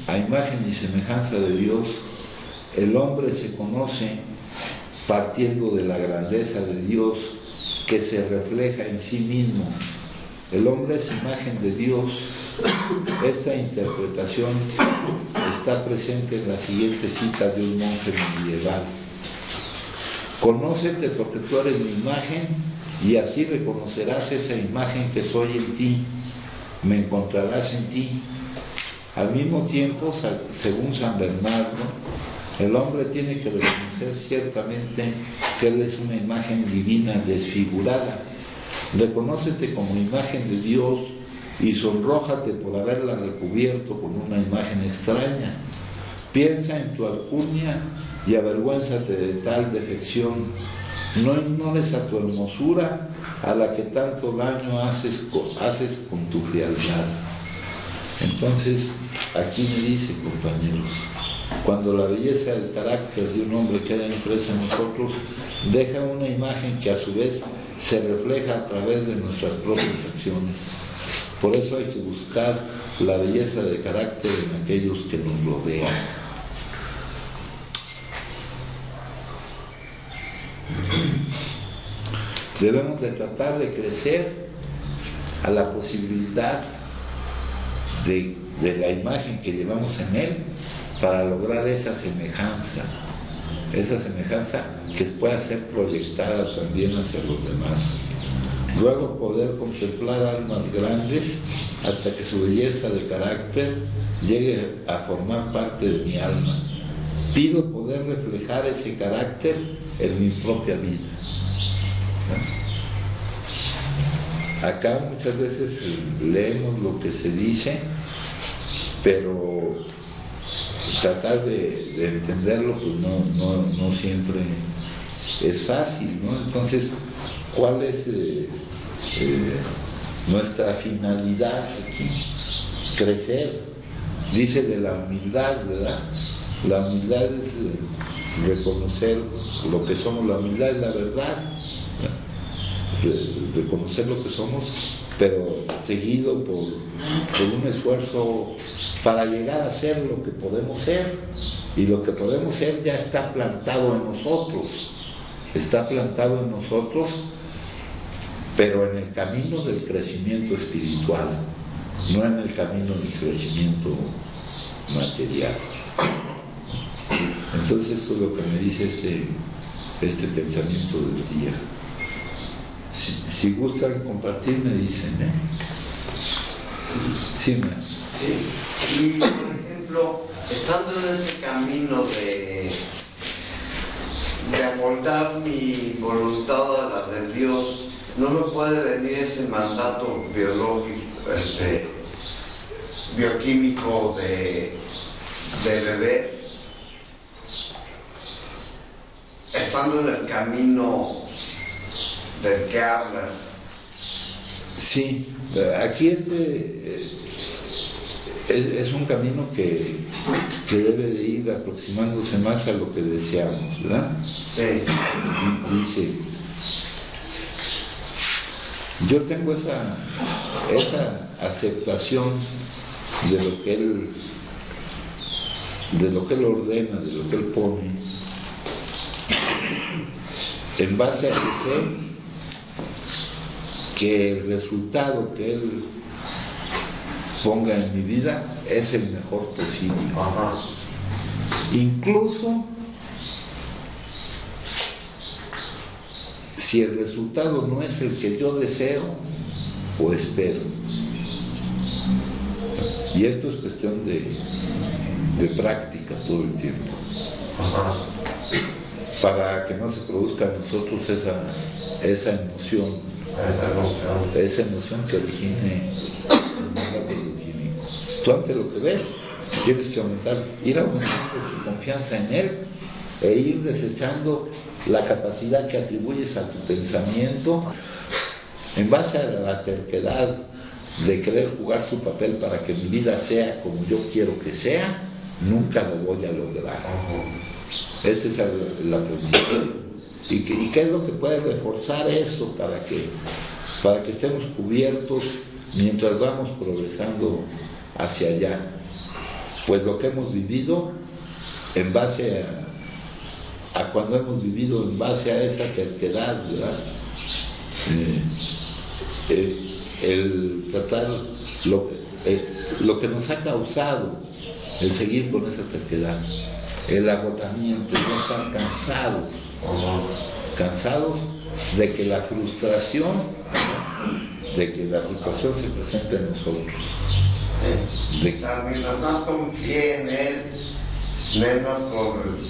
a imagen y semejanza de Dios, el hombre se conoce partiendo de la grandeza de Dios que se refleja en sí mismo. El hombre es imagen de Dios. Esta interpretación está presente en la siguiente cita de un monje medieval: conócete porque tú eres mi imagen, y así reconocerás esa imagen que soy en ti, me encontrarás en ti. Al mismo tiempo, según San Bernardo, el hombre tiene que reconocer ciertamente que él es una imagen divina desfigurada. Reconócete como imagen de Dios y sonrójate por haberla recubierto con una imagen extraña. Piensa en tu alcurnia y avergüénzate de tal defección. No ignores a tu hermosura, a la que tanto daño haces con tu frialdad. Entonces, aquí me dice, compañeros, cuando la belleza del carácter de un hombre queda impresa en nosotros, deja una imagen que a su vez se refleja a través de nuestras propias acciones. Por eso hay que buscar la belleza de carácter en aquellos que nos rodean. Debemos de tratar de crecer a la posibilidad de la imagen que llevamos en él para lograr esa semejanza que pueda ser proyectada también hacia los demás. Luego poder contemplar almas grandes hasta que su belleza de carácter llegue a formar parte de mi alma. Pido poder reflejar ese carácter en mi propia vida. Acá muchas veces leemos lo que se dice, pero tratar de entenderlo pues no siempre es fácil, ¿no? Entonces, ¿cuál es nuestra finalidad aquí? Crecer. Dice de la humildad, ¿verdad? La humildad es reconocer lo que somos. La humildad es la verdad, reconocer lo que somos, pero seguido por un esfuerzo para llegar a ser lo que podemos ser. Y lo que podemos ser ya está plantado en nosotros, pero en el camino del crecimiento espiritual, no en el camino del crecimiento material. Entonces eso es lo que me dice este pensamiento del día. Si gustan compartir, me dicen, ¿eh? Sí, sí. Y por ejemplo, estando en ese camino de amoldar mi voluntad a la de Dios, no me puede venir ese mandato biológico, bioquímico de beber, estando en el camino del que hablas. Sí, aquí es un camino que debe de ir aproximándose más a lo que deseamos, ¿verdad? Sí. Dice: yo tengo esa aceptación de lo que él ordena, de lo que él pone, en base a que sé que el resultado que él ponga en mi vida es el mejor posible. Ajá. Incluso si el resultado no es el que yo deseo o espero. Y esto es cuestión de práctica todo el tiempo. Ajá. Para que no se produzca en nosotros esa emoción que origine el mandato bioquímico. Tú ante lo que ves, Tienes que ir aumentando su confianza en Él e ir desechando la capacidad que atribuyes a tu pensamiento en base a la terquedad de querer jugar su papel para que mi vida sea como yo quiero que sea. Nunca lo voy a lograr. Ese es el aprendizaje. ¿Y qué es lo que puede reforzar esto para que estemos cubiertos mientras vamos progresando hacia allá? Pues lo que hemos vivido en base a cuando hemos vivido en base a esa terquedad, ¿verdad? El tratar lo que nos ha causado el seguir con esa terquedad, el agotamiento, el no estar cansados de que la frustración se presente en nosotros. Mientras más confíe en Él, menos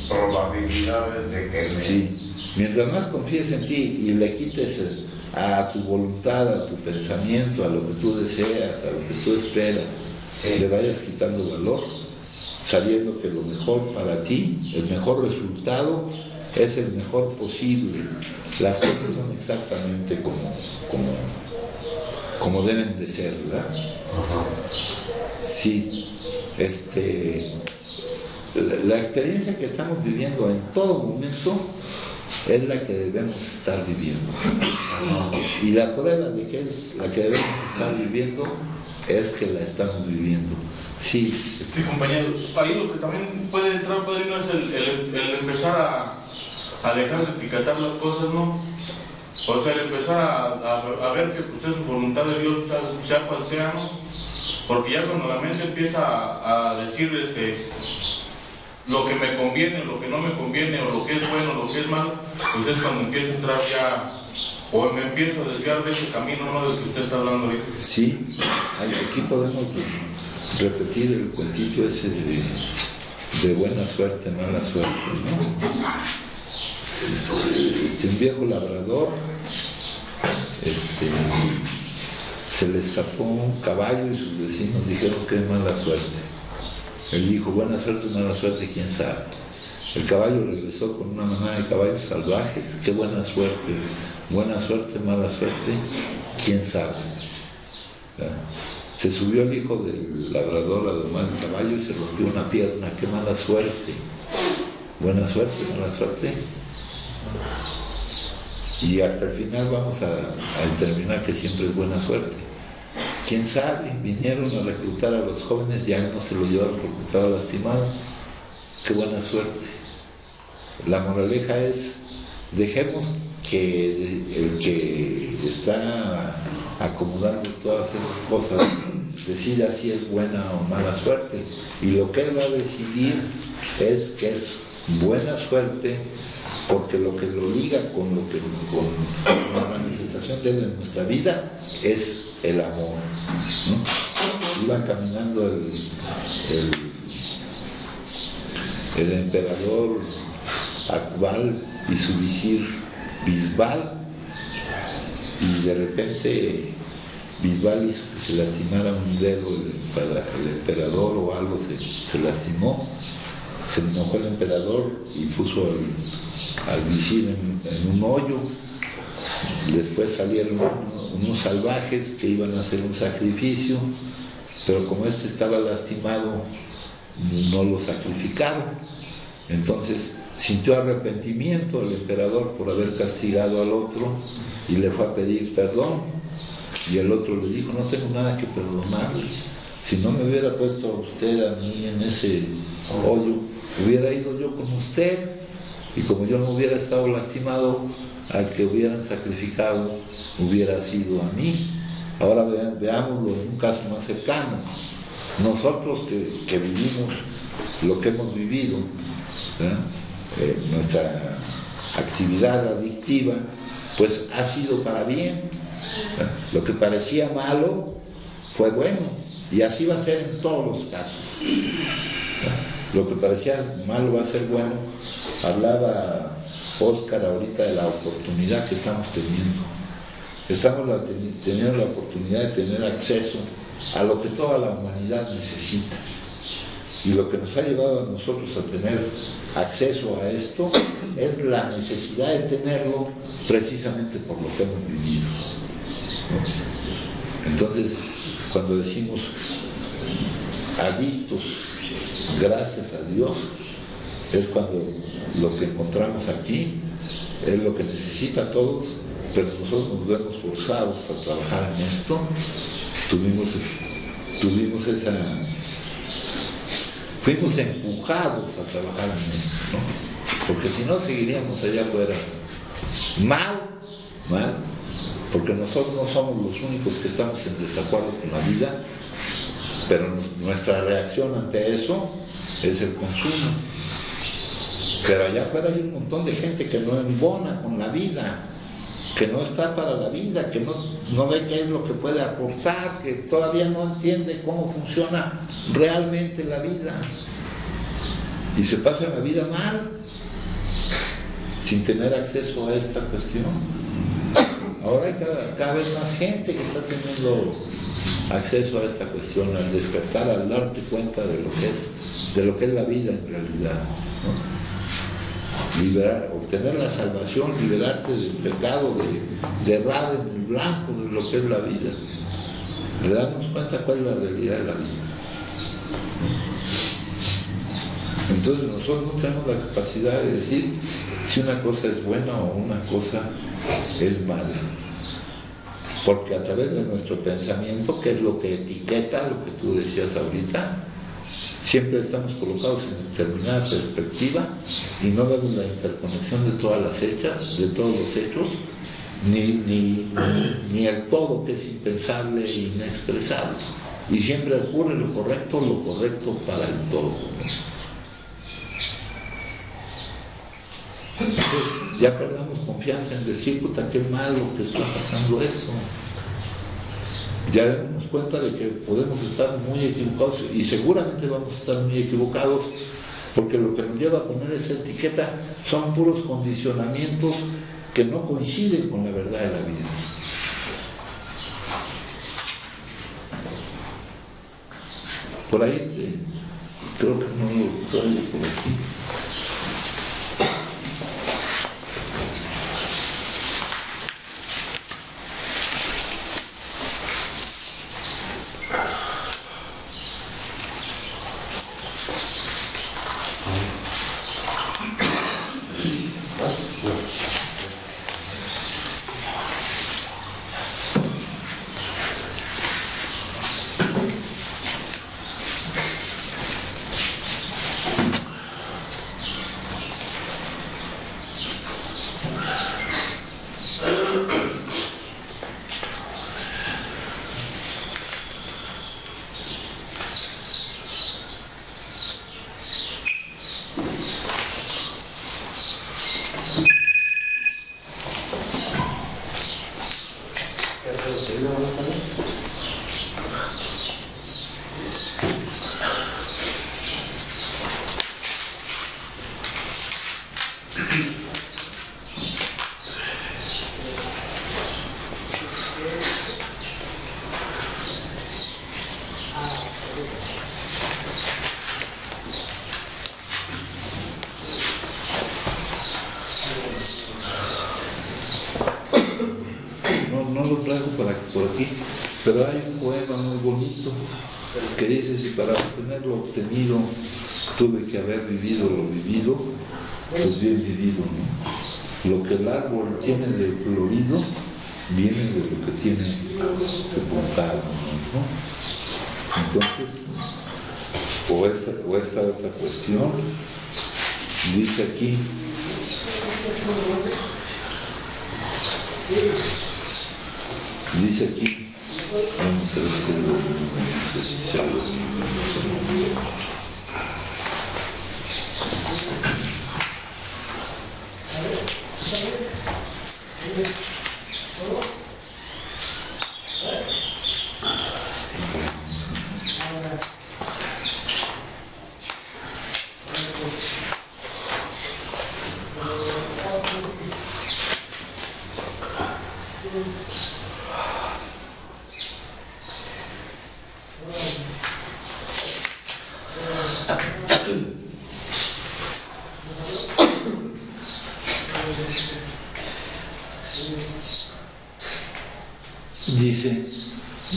probabilidades de que sí. Mientras más confíes en ti y le quites a tu voluntad, a tu pensamiento, a lo que tú deseas, a lo que tú esperas, le vayas quitando valor, sabiendo que lo mejor para ti, el mejor resultado, es el mejor posible. Las cosas son exactamente como deben de ser, ¿verdad? Sí, la experiencia que estamos viviendo en todo momento es la que debemos estar viviendo. Y la prueba de que es la que debemos estar viviendo es que la estamos viviendo. Sí. Sí, compañero. Ahí lo que también puede entrar, padrino, es el empezar a dejar de etiquetar las cosas, ¿no? O sea, el empezar a ver que pues, es su voluntad de Dios, sea cual sea, ¿no? Porque ya cuando la mente empieza a decirles que lo que me conviene, lo que no me conviene, o lo que es bueno, lo que es malo, pues es cuando empieza a entrar ya, o me empiezo a desviar de ese camino, ¿no? Del que usted está hablando ahorita. Sí, aquí podemos repetir el cuentito ese de buena suerte, mala suerte, ¿no? Un viejo labrador, se le escapó un caballo y sus vecinos dijeron que es mala suerte. Él dijo, buena suerte, mala suerte, quién sabe. El caballo regresó con una manada de caballos salvajes, qué buena suerte, mala suerte, quién sabe. Se subió el hijo del labrador a domar el caballo y se rompió una pierna, qué mala suerte. Buena suerte, mala suerte. Y hasta el final vamos a determinar que siempre es buena suerte. ¿Quién sabe? Vinieron a reclutar a los jóvenes, ya no se lo llevaron porque estaba lastimado. ¡Qué buena suerte! La moraleja es, dejemos que el que está acomodando todas esas cosas decida si es buena o mala suerte. Y lo que él va a decidir es que es buena suerte, porque lo que lo liga con la manifestación de él en nuestra vida es el amor, ¿no? Iban caminando el emperador Akbal y su visir Bisbal, y de repente Bisbal hizo que se lastimara un dedo el emperador o algo, se lastimó. Se enojó el emperador y puso al visir en un hoyo. Después salieron unos salvajes que iban a hacer un sacrificio, pero como este estaba lastimado, no lo sacrificaron. Entonces sintió arrepentimiento el emperador por haber castigado al otro y le fue a pedir perdón. Y el otro le dijo, no tengo nada que perdonarle. Si no me hubiera puesto a usted a mí en ese hoyo, hubiera ido yo con usted, y como yo no hubiera estado lastimado, al que hubieran sacrificado hubiera sido a mí. Ahora veámoslo en un caso más cercano. Nosotros que vivimos lo que hemos vivido, nuestra actividad adictiva, pues ha sido para bien. Lo que parecía malo fue bueno, y así va a ser en todos los casos. Lo que parecía malo va a ser bueno. Hablaba Óscar ahorita de la oportunidad que estamos teniendo. Estamos teniendo la oportunidad de tener acceso a lo que toda la humanidad necesita. Y lo que nos ha llevado a nosotros a tener acceso a esto es la necesidad de tenerlo precisamente por lo que hemos vivido, ¿no? Entonces, cuando decimos adictos, gracias a Dios, es cuando lo que encontramos aquí es lo que necesita todos, pero nosotros nos vemos forzados a trabajar en esto. Fuimos empujados a trabajar en esto, ¿no? Porque si no seguiríamos allá afuera mal, porque nosotros no somos los únicos que estamos en desacuerdo con la vida, pero nuestra reacción ante eso es el consumo. Pero allá afuera hay un montón de gente que no embona con la vida, que no está para la vida, que no ve qué es lo que puede aportar, que todavía no entiende cómo funciona realmente la vida. Y se pasa la vida mal, sin tener acceso a esta cuestión. Ahora hay cada vez más gente que está teniendo acceso a esta cuestión, al despertar, al darte cuenta de lo que es la vida en realidad, ¿no? Obtener la salvación, liberarte del pecado, de errar en el blanco de lo que es la vida, de darnos cuenta cuál es la realidad de la vida. Entonces nosotros no tenemos la capacidad de decir si una cosa es buena o una cosa es mala, porque a través de nuestro pensamiento, que es lo que etiqueta, lo que tú decías ahorita, siempre estamos colocados en determinada perspectiva y no vemos la interconexión de todas las hechas, de todos los hechos, ni el todo, que es impensable e inexpresable. Y siempre ocurre lo correcto para el todo. Entonces, ya perdamos confianza en decir, puta, qué malo que está pasando eso. Ya damos cuenta de que podemos estar muy equivocados y seguramente vamos a estar muy equivocados, porque lo que nos lleva a poner esa etiqueta son puros condicionamientos que no coinciden con la verdad de la vida. Por ahí creo que no lo traigo por aquí. No lo traigo por aquí, pero hay un poema muy bonito que dice: si para obtener lo obtenido tuve que haber vivido lo vivido, pues bien vivido, ¿no? Lo que el árbol tiene de florido viene de lo que tiene sepultado, ¿no? Entonces, o esta otra cuestión, dice aquí: vamos a ver qué es lo que se dice,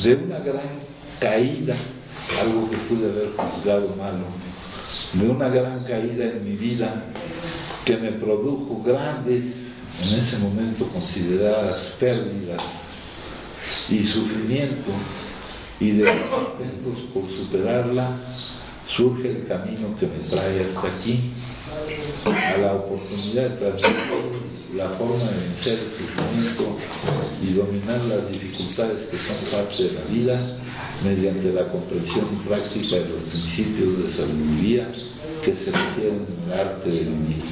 de una gran caída, algo que pude haber juzgado malo, de una gran caída en mi vida que me produjo grandes, en ese momento consideradas pérdidas y sufrimiento, y de los intentos por superarla, surge el camino que me trae hasta aquí, a la oportunidad de transmitir la forma de vencer el sufrimiento y dominar las dificultades que son parte de la vida mediante la comprensión y práctica de los principios de sabiduría que se requieren en el arte de vivir.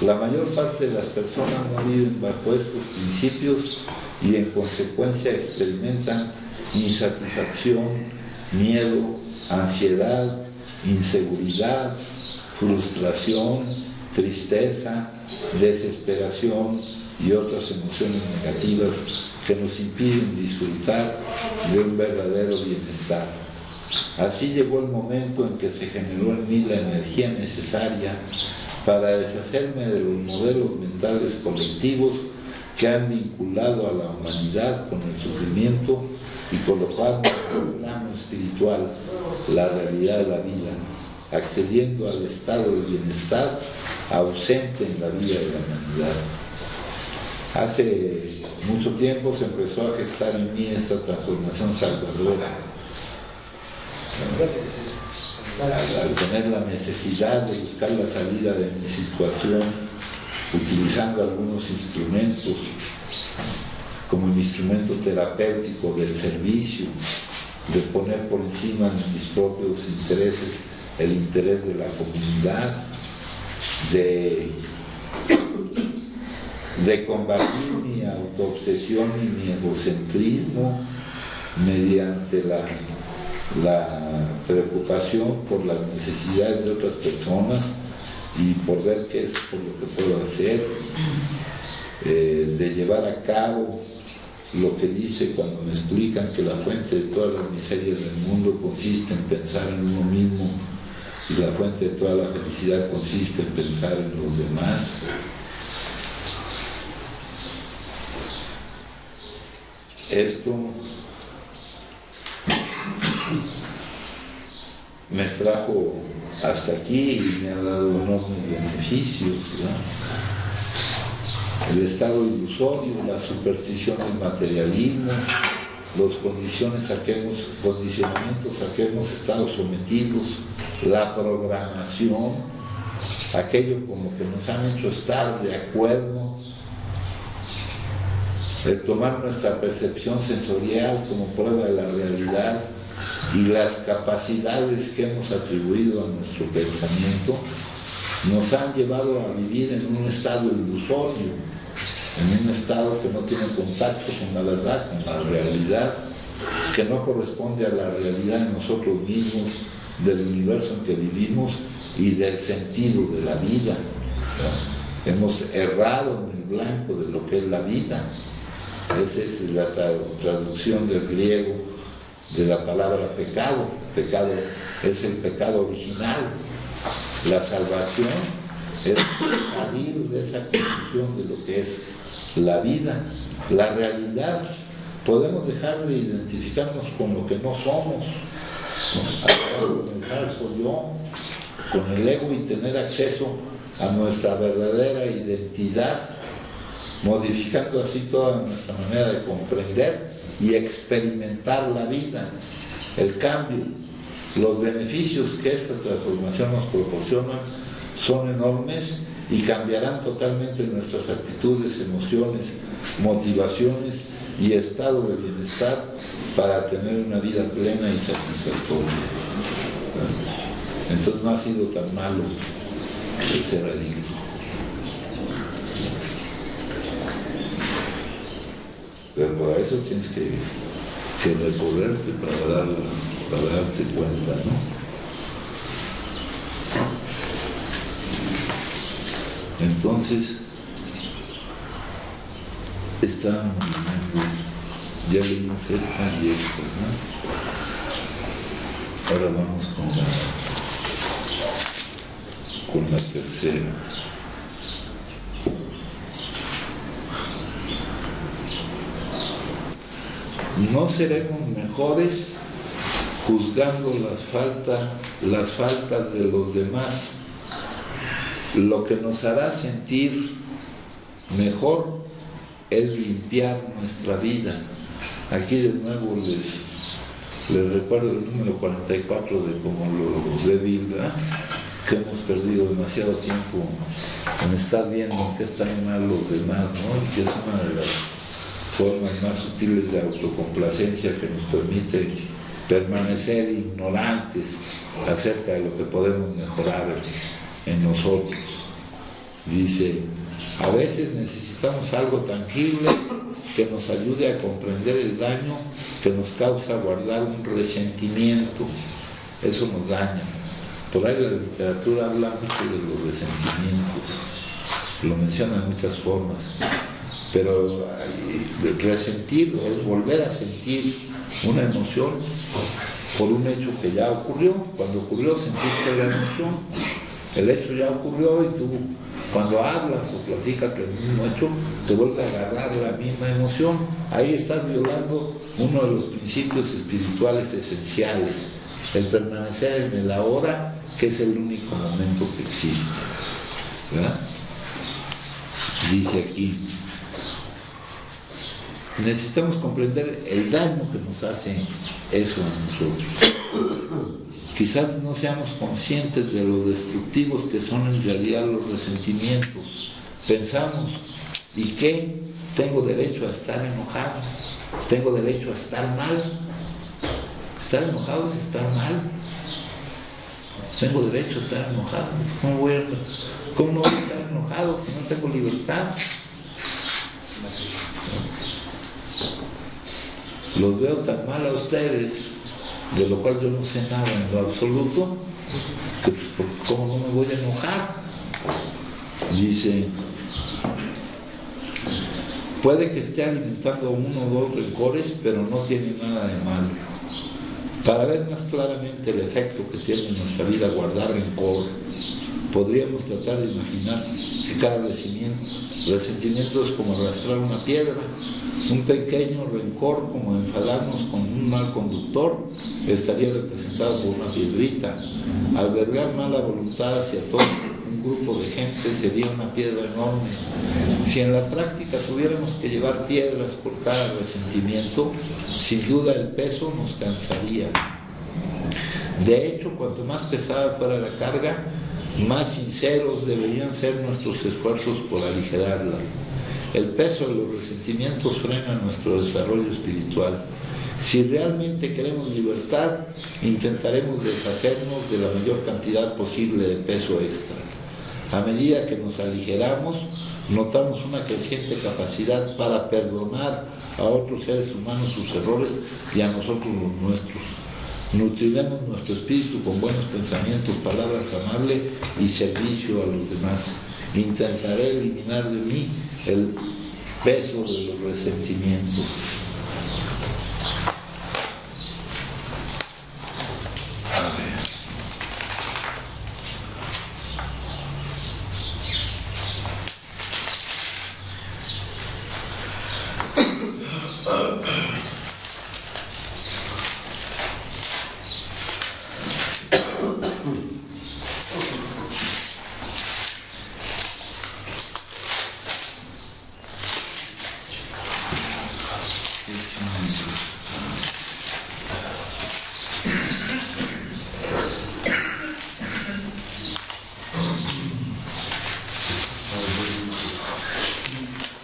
La mayor parte de las personas no viven bajo estos principios y en consecuencia experimentan insatisfacción, miedo, ansiedad, inseguridad, frustración, tristeza, desesperación y otras emociones negativas que nos impiden disfrutar de un verdadero bienestar. Así llegó el momento en que se generó en mí la energía necesaria para deshacerme de los modelos mentales colectivos que han vinculado a la humanidad con el sufrimiento y colocarnos en el plano espiritual, la realidad de la vida, accediendo al estado de bienestar ausente en la vida de la humanidad. Hace mucho tiempo se empezó a gestar en mí esta transformación salvadora. Al tener la necesidad de buscar la salida de mi situación, utilizando algunos instrumentos, como el instrumento terapéutico del servicio, de poner por encima de mis propios intereses el interés de la comunidad, de combatir mi autoobsesión y mi egocentrismo mediante la preocupación por las necesidades de otras personas y por ver qué es por lo que puedo hacer, de llevar a cabo lo que dice cuando me explican que la fuente de todas las miserias del mundo consiste en pensar en uno mismo y la fuente de toda la felicidad consiste en pensar en los demás. Esto me trajo hasta aquí y me ha dado enormes beneficios, ¿no? El estado ilusorio, la superstición del materialismo, los condicionamientos a que hemos estado sometidos, la programación, aquello como que nos han hecho estar de acuerdo, el tomar nuestra percepción sensorial como prueba de la realidad y las capacidades que hemos atribuido a nuestro pensamiento nos han llevado a vivir en un estado ilusorio, en un estado que no tiene contacto con la verdad, con la realidad, que no corresponde a la realidad de nosotros mismos, del universo en que vivimos y del sentido de la vida. Hemos errado en el blanco de lo que es la vida. Esa es la traducción del griego de la palabra pecado. Pecado es el pecado original. La salvación es salir de esa confusión de lo que es la vida, la realidad. Podemos dejar de identificarnos con lo que no somos, con el falso yo, con el ego, y tener acceso a nuestra verdadera identidad, modificando así toda nuestra manera de comprender y experimentar la vida, el cambio. Los beneficios que esta transformación nos proporciona son enormes y cambiarán totalmente nuestras actitudes, emociones, motivaciones y estado de bienestar para tener una vida plena y satisfactoria. Entonces no ha sido tan malo el ser adicto. Pero para eso tienes que recorrerte para darte cuenta, ¿no? Entonces, ya leímos esta y esta, ¿no? Ahora vamos con la tercera. No seremos mejores juzgando las faltas de los demás. Lo que nos hará sentir mejor es limpiar nuestra vida. Aquí de nuevo les recuerdo el número 44 de como lo de Bilda, que hemos perdido demasiado tiempo en estar viendo que están mal los demás, ¿no? Y que es una de las formas más sutiles de autocomplacencia que nos permite permanecer ignorantes acerca de lo que podemos mejorar en nosotros. Dice, a veces necesitamos algo tangible que nos ayude a comprender el daño que nos causa guardar un resentimiento. Eso nos daña. Por ahí la literatura habla mucho de los resentimientos, lo menciona de muchas formas, pero resentir es volver a sentir una emoción por un hecho que ya ocurrió. Cuando ocurrió sentiste la emoción, el hecho ya ocurrió y tú cuando hablas o platicas del mismo hecho te vuelve a agarrar la misma emoción. Ahí estás violando uno de los principios espirituales esenciales, el permanecer en el ahora, que es el único momento que existe, ¿verdad? Dice aquí, necesitamos comprender el daño que nos hace eso a nosotros. Quizás no seamos conscientes de lo destructivos que son en realidad los resentimientos. Pensamos, ¿y qué? Tengo derecho a estar enojado, tengo derecho a estar mal. Estar enojado es estar mal. Tengo derecho a estar enojado. ¿Cómo no voy a estar enojado si no tengo libertad? Los veo tan mal a ustedes, de lo cual yo no sé nada en lo absoluto, que pues, ¿cómo no me voy a enojar? Dice, puede que esté alimentando uno o dos rencores, pero no tiene nada de malo. Para ver más claramente el efecto que tiene en nuestra vida guardar rencor, podríamos tratar de imaginar que cada resentimiento es como arrastrar una piedra. Un pequeño rencor, como enfadarnos con un mal conductor, estaría representado por una piedrita. Albergar mala voluntad hacia todo un grupo de gente sería una piedra enorme. Si en la práctica tuviéramos que llevar piedras por cada resentimiento, sin duda el peso nos cansaría. De hecho, cuanto más pesada fuera la carga, más sinceros deberían ser nuestros esfuerzos por aligerarlas. El peso de los resentimientos frena nuestro desarrollo espiritual. Si realmente queremos libertad, intentaremos deshacernos de la mayor cantidad posible de peso extra. A medida que nos aligeramos, notamos una creciente capacidad para perdonar a otros seres humanos sus errores y a nosotros los nuestros. Nutriremos nuestro espíritu con buenos pensamientos, palabras amables y servicio a los demás. Intentaré eliminar de mí el peso de los resentimientos.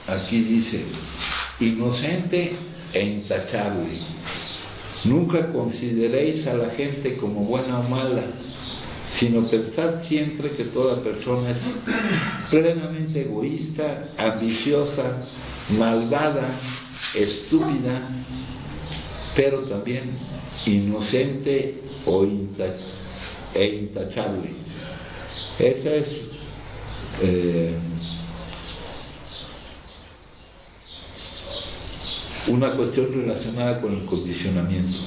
Aquí dice, inocente e intachable. Nunca consideréis a la gente como buena o mala, sino pensad siempre que toda persona es plenamente egoísta, ambiciosa, malvada, estúpida, pero también inocente e intachable. Esa es una cuestión relacionada con el condicionamiento.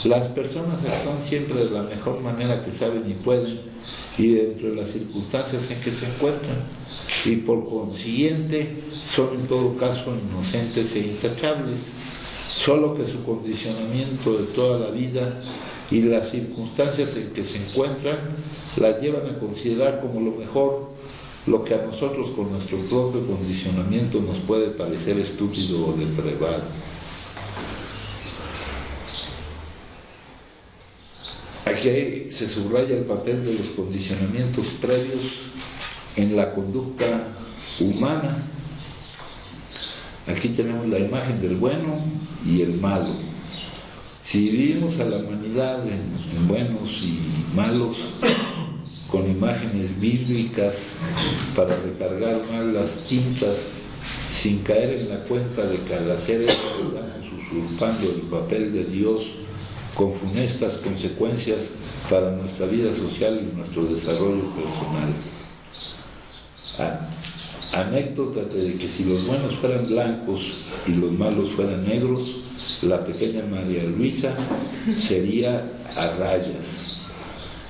Las personas actúan siempre de la mejor manera que saben y pueden, y dentro de las circunstancias en que se encuentran, y por consiguiente son en todo caso inocentes e intachables. solo que su condicionamiento de toda la vida y las circunstancias en que se encuentran la llevan a considerar como lo mejor, lo que a nosotros con nuestro propio condicionamiento nos puede parecer estúpido o depravado. Aquí se subraya el papel de los condicionamientos previos en la conducta humana. Aquí tenemos la imagen del bueno y el malo. Si dividimos a la humanidad en buenos y malos, con imágenes bíblicas para recargar mal las tintas, sin caer en la cuenta de que al hacer eso estamos usurpando el papel de Dios, con funestas consecuencias para nuestra vida social y nuestro desarrollo personal. Anécdota de que si los buenos fueran blancos y los malos fueran negros, la pequeña María Luisa sería a rayas.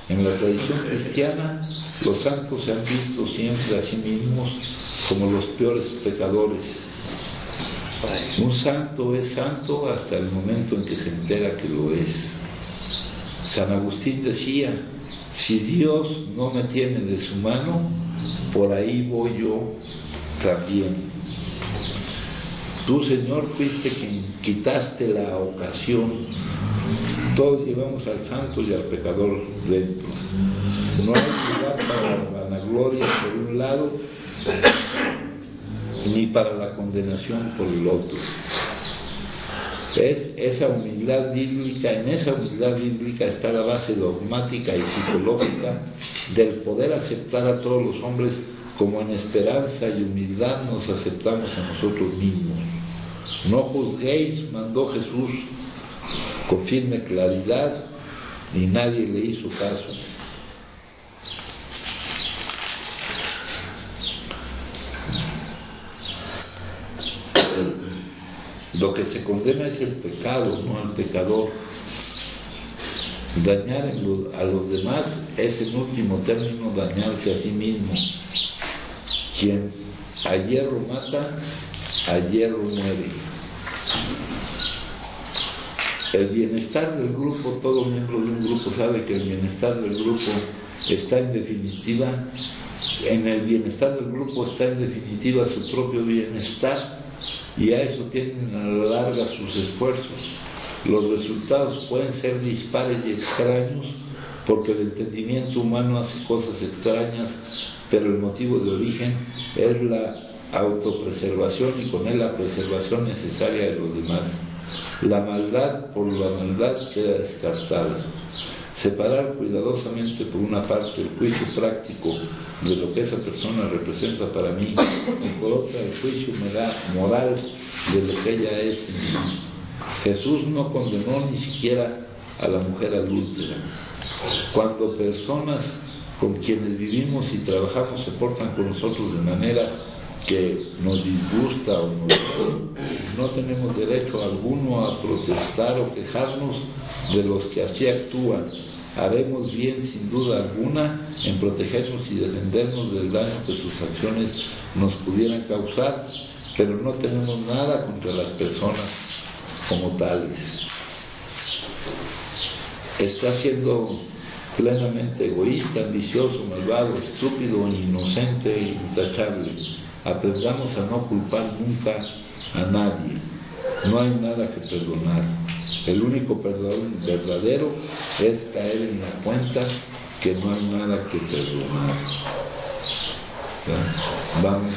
En la tradición cristiana, los santos se han visto siempre a sí mismos como los peores pecadores. Un santo es santo hasta el momento en que se entera que lo es. San Agustín decía, si Dios no me tiene de su mano, por ahí voy yo también. Tú, Señor, fuiste quien quitaste la ocasión. Todos llevamos al santo y al pecador dentro. No hay lugar para la vanagloria por un lado, ni para la condenación por el otro. Es esa humildad bíblica, en esa humildad bíblica está la base dogmática y psicológica del poder aceptar a todos los hombres como en esperanza y humildad nos aceptamos a nosotros mismos. No juzguéis, mandó Jesús con firme claridad, y nadie le hizo caso. Lo que se condena es el pecado, no al pecador. Dañar a los demás es en último término dañarse a sí mismo. Quien a hierro mata, a hierro muere. El bienestar del grupo, todo miembro de un grupo sabe que el bienestar del grupo está en definitiva, en el bienestar del grupo está en definitiva su propio bienestar, y a eso tienen a la larga sus esfuerzos. Los resultados pueden ser dispares y extraños porque el entendimiento humano hace cosas extrañas, pero el motivo de origen es la autopreservación y con él la preservación necesaria de los demás. La maldad por la maldad queda descartada. Separar cuidadosamente por una parte el juicio práctico de lo que esa persona representa para mí y por otra el juicio moral de lo que ella es en sí. Jesús no condenó ni siquiera a la mujer adúltera. Cuando personas con quienes vivimos y trabajamos se portan con nosotros de manera que nos disgusta o no tenemos derecho alguno a protestar o quejarnos de los que así actúan. Haremos bien sin duda alguna en protegernos y defendernos del daño que sus acciones nos pudieran causar, pero no tenemos nada contra las personas como tales. Está siendo plenamente egoísta, ambicioso, malvado, estúpido, inocente e intachable. Aprendamos a no culpar nunca a nadie. No hay nada que perdonar. El único perdón verdadero es caer en la cuenta que no hay nada que perdonar. ¿Ya? Vamos.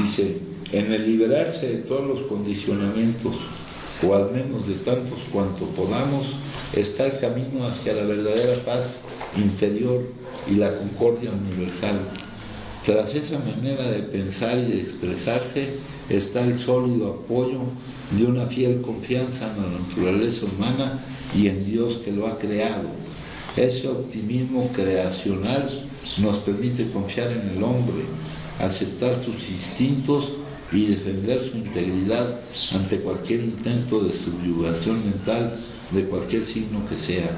Dice, en el liberarse de todos los condicionamientos, o al menos de tantos cuanto podamos, está el camino hacia la verdadera paz interior y la concordia universal. Tras esa manera de pensar y de expresarse está el sólido apoyo de una fiel confianza en la naturaleza humana y en Dios que lo ha creado. Ese optimismo creacional nos permite confiar en el hombre, aceptar sus instintos y defender su integridad ante cualquier intento de subyugación mental de cualquier signo que sea.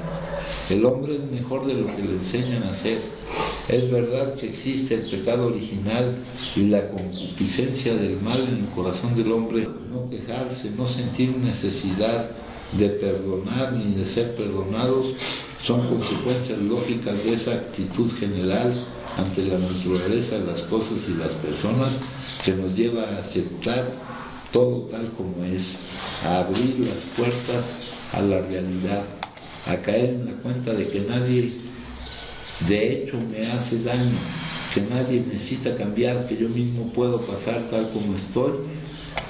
El hombre es mejor de lo que le enseñan a ser. Es verdad que existe el pecado original y la concupiscencia del mal en el corazón del hombre. No quejarse, no sentir necesidad de perdonar ni de ser perdonados son consecuencias lógicas de esa actitud general ante la naturaleza de las cosas y las personas que nos lleva a aceptar todo tal como es, a abrir las puertas a la realidad, a caer en la cuenta de que nadie de hecho me hace daño, que nadie necesita cambiar, que yo mismo puedo pasar tal como estoy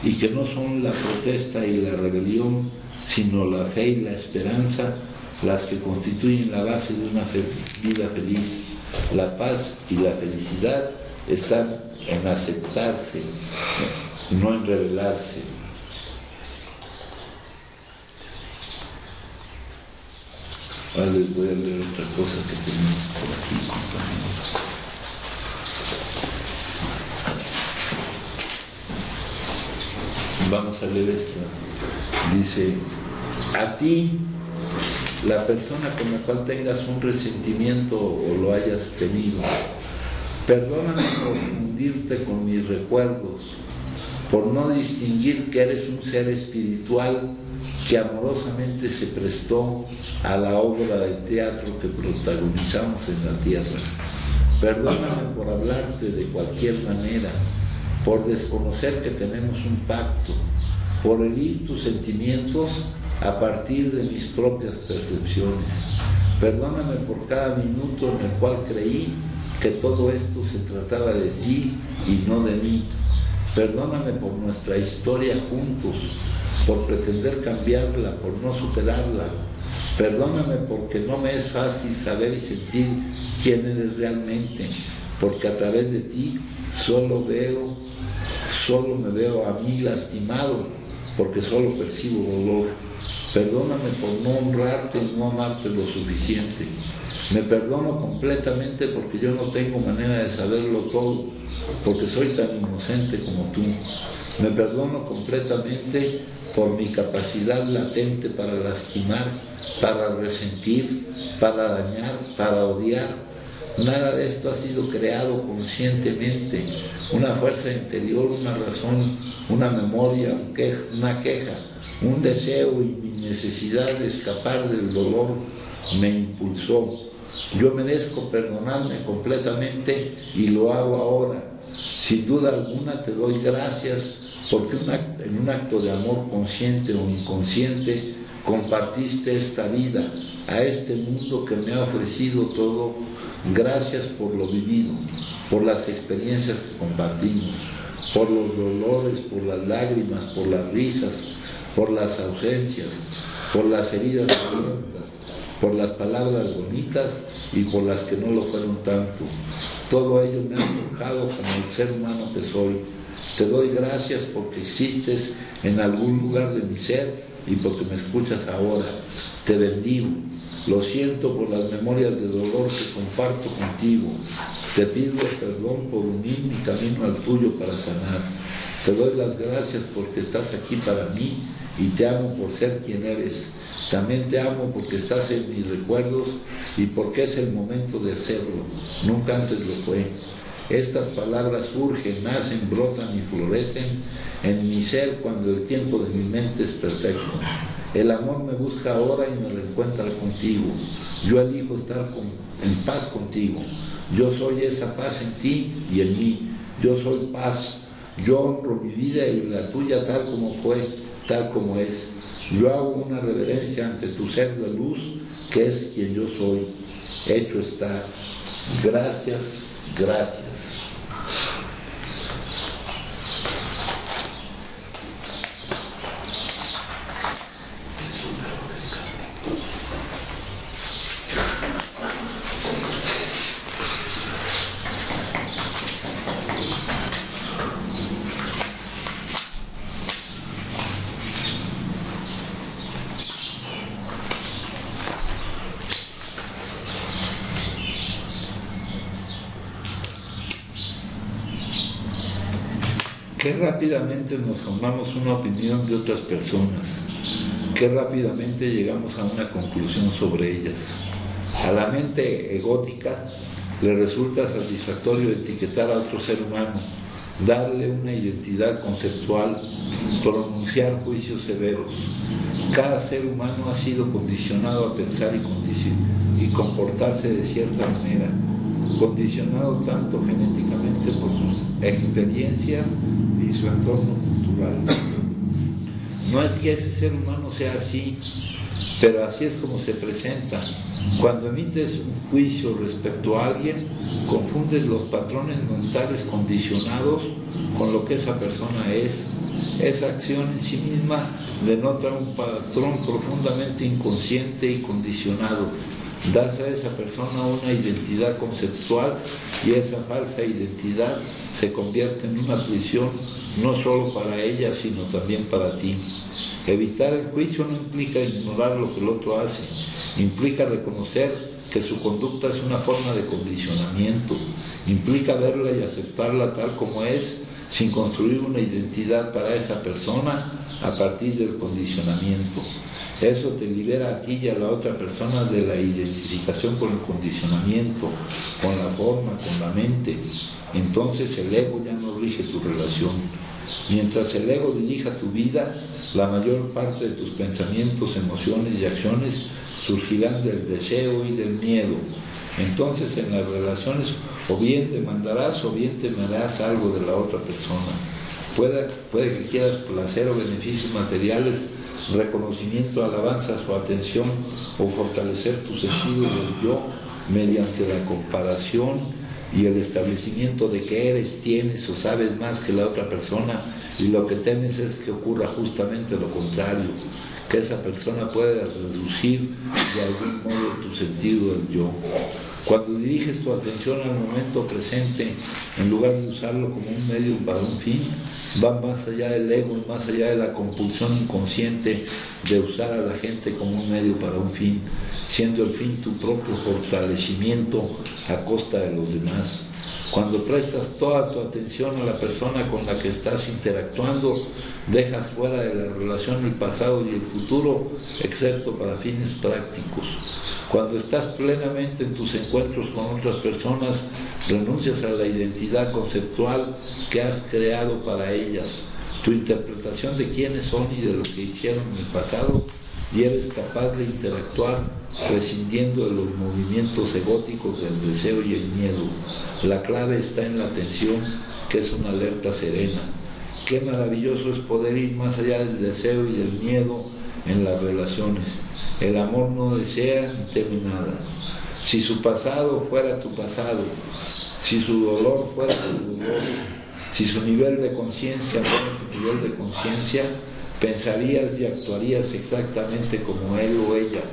y que no son la protesta y la rebelión, sino la fe y la esperanza las que constituyen la base de una vida feliz. La paz y la felicidad están en aceptarse, no en rebelarse. Ahora les voy a leer otra cosa que tenemos por aquí, compañeros. Vamos a leer esta. Dice: a ti, la persona con la cual tengas un resentimiento o lo hayas tenido, perdóname por fundirte con mis recuerdos, por no distinguir que eres un ser espiritual que amorosamente se prestó a la obra de teatro que protagonizamos en la tierra. Perdóname por hablarte de cualquier manera, por desconocer que tenemos un pacto, por herir tus sentimientos a partir de mis propias percepciones. Perdóname por cada minuto en el cual creí que todo esto se trataba de ti y no de mí. Perdóname por nuestra historia juntos, por pretender cambiarla, por no superarla. Perdóname porque no me es fácil saber y sentir quién eres realmente, porque a través de ti solo me veo a mí lastimado, porque solo percibo dolor. Perdóname por no honrarte y no amarte lo suficiente. Me perdono completamente porque yo no tengo manera de saberlo todo, porque soy tan inocente como tú. Me perdono completamente por mi capacidad latente para lastimar, para resentir, para dañar, para odiar. Nada de esto ha sido creado conscientemente. Una fuerza interior, una razón, una memoria, una queja, un deseo y mi necesidad de escapar del dolor me impulsó. Yo merezco perdonarme completamente y lo hago ahora. Sin duda alguna te doy gracias porque en un acto de amor consciente o inconsciente compartiste esta vida, a este mundo que me ha ofrecido todo. Gracias por lo vivido, por las experiencias que compartimos, por los dolores, por las lágrimas, por las risas, por las ausencias, por las heridas abiertas, por las palabras bonitas y por las que no lo fueron tanto. Todo ello me ha forjado como el ser humano que soy. Te doy gracias porque existes en algún lugar de mi ser y porque me escuchas ahora. Te bendigo. Lo siento por las memorias de dolor que comparto contigo. Te pido perdón por unir mi camino al tuyo para sanar. Te doy las gracias porque estás aquí para mí y te amo por ser quien eres. También te amo porque estás en mis recuerdos y porque es el momento de hacerlo. Nunca antes lo fue. Estas palabras surgen, nacen, brotan y florecen en mi ser cuando el tiempo de mi mente es perfecto. El amor me busca ahora y me reencuentra contigo. Yo elijo estar en paz contigo. Yo soy esa paz en ti y en mí. Yo soy paz. Yo honro mi vida y la tuya tal como fue, tal como es. Yo hago una reverencia ante tu ser de luz, que es quien yo soy. Hecho está. Gracias, gracias. Qué rápidamente nos formamos una opinión de otras personas, qué rápidamente llegamos a una conclusión sobre ellas. A la mente egótica Le resulta satisfactorio etiquetar a otro ser humano, darle una identidad conceptual, pronunciar juicios severos. Cada ser humano ha sido condicionado a pensar y comportarse de cierta manera, condicionado tanto genéticamente por sus experiencias y su entorno cultural. No es que ese ser humano sea así, pero así es como se presenta. Cuando emites un juicio respecto a alguien, confundes los patrones mentales condicionados con lo que esa persona es. Esa acción en sí misma denota un patrón profundamente inconsciente y condicionado. Das a esa persona una identidad conceptual y esa falsa identidad se convierte en una prisión no solo para ella, sino también para ti. Evitar el juicio no implica ignorar lo que el otro hace, implica reconocer que su conducta es una forma de condicionamiento, implica verla y aceptarla tal como es, sin construir una identidad para esa persona a partir del condicionamiento. Eso te libera a ti y a la otra persona de la identificación con el condicionamiento, con la forma, con la mente. Entonces el ego ya no rige tu relación. Mientras el ego dirija tu vida, la mayor parte de tus pensamientos, emociones y acciones surgirán del deseo y del miedo. Entonces en las relaciones o bien demandarás o bien temerás algo de la otra persona. Puede que quieras placer o beneficios materiales, reconocimiento, alabanzas o atención, o fortalecer tu sentido del yo mediante la comparación y el establecimiento de que eres, tienes o sabes más que la otra persona, y lo que temes es que ocurra justamente lo contrario, que esa persona pueda reducir de algún modo tu sentido del yo. Cuando diriges tu atención al momento presente, en lugar de usarlo como un medio para un fin, va más allá del ego y más allá de la compulsión inconsciente de usar a la gente como un medio para un fin, siendo el fin tu propio fortalecimiento a costa de los demás. Cuando prestas toda tu atención a la persona con la que estás interactuando, dejas fuera de la relación el pasado y el futuro, excepto para fines prácticos. Cuando estás plenamente en tus encuentros con otras personas, renuncias a la identidad conceptual que has creado para ellas, tu interpretación de quiénes son y de lo que hicieron en el pasado, y eres capaz de interactuar prescindiendo de los movimientos egóticos del deseo y el miedo. La clave está en la atención, que es una alerta serena. Qué maravilloso es poder ir más allá del deseo y del miedo en las relaciones. El amor no desea ni teme nada. Si su pasado fuera tu pasado, si su dolor fuera tu dolor, si su nivel de conciencia fuera tu nivel de conciencia, pensarías y actuarías exactamente como él o ella.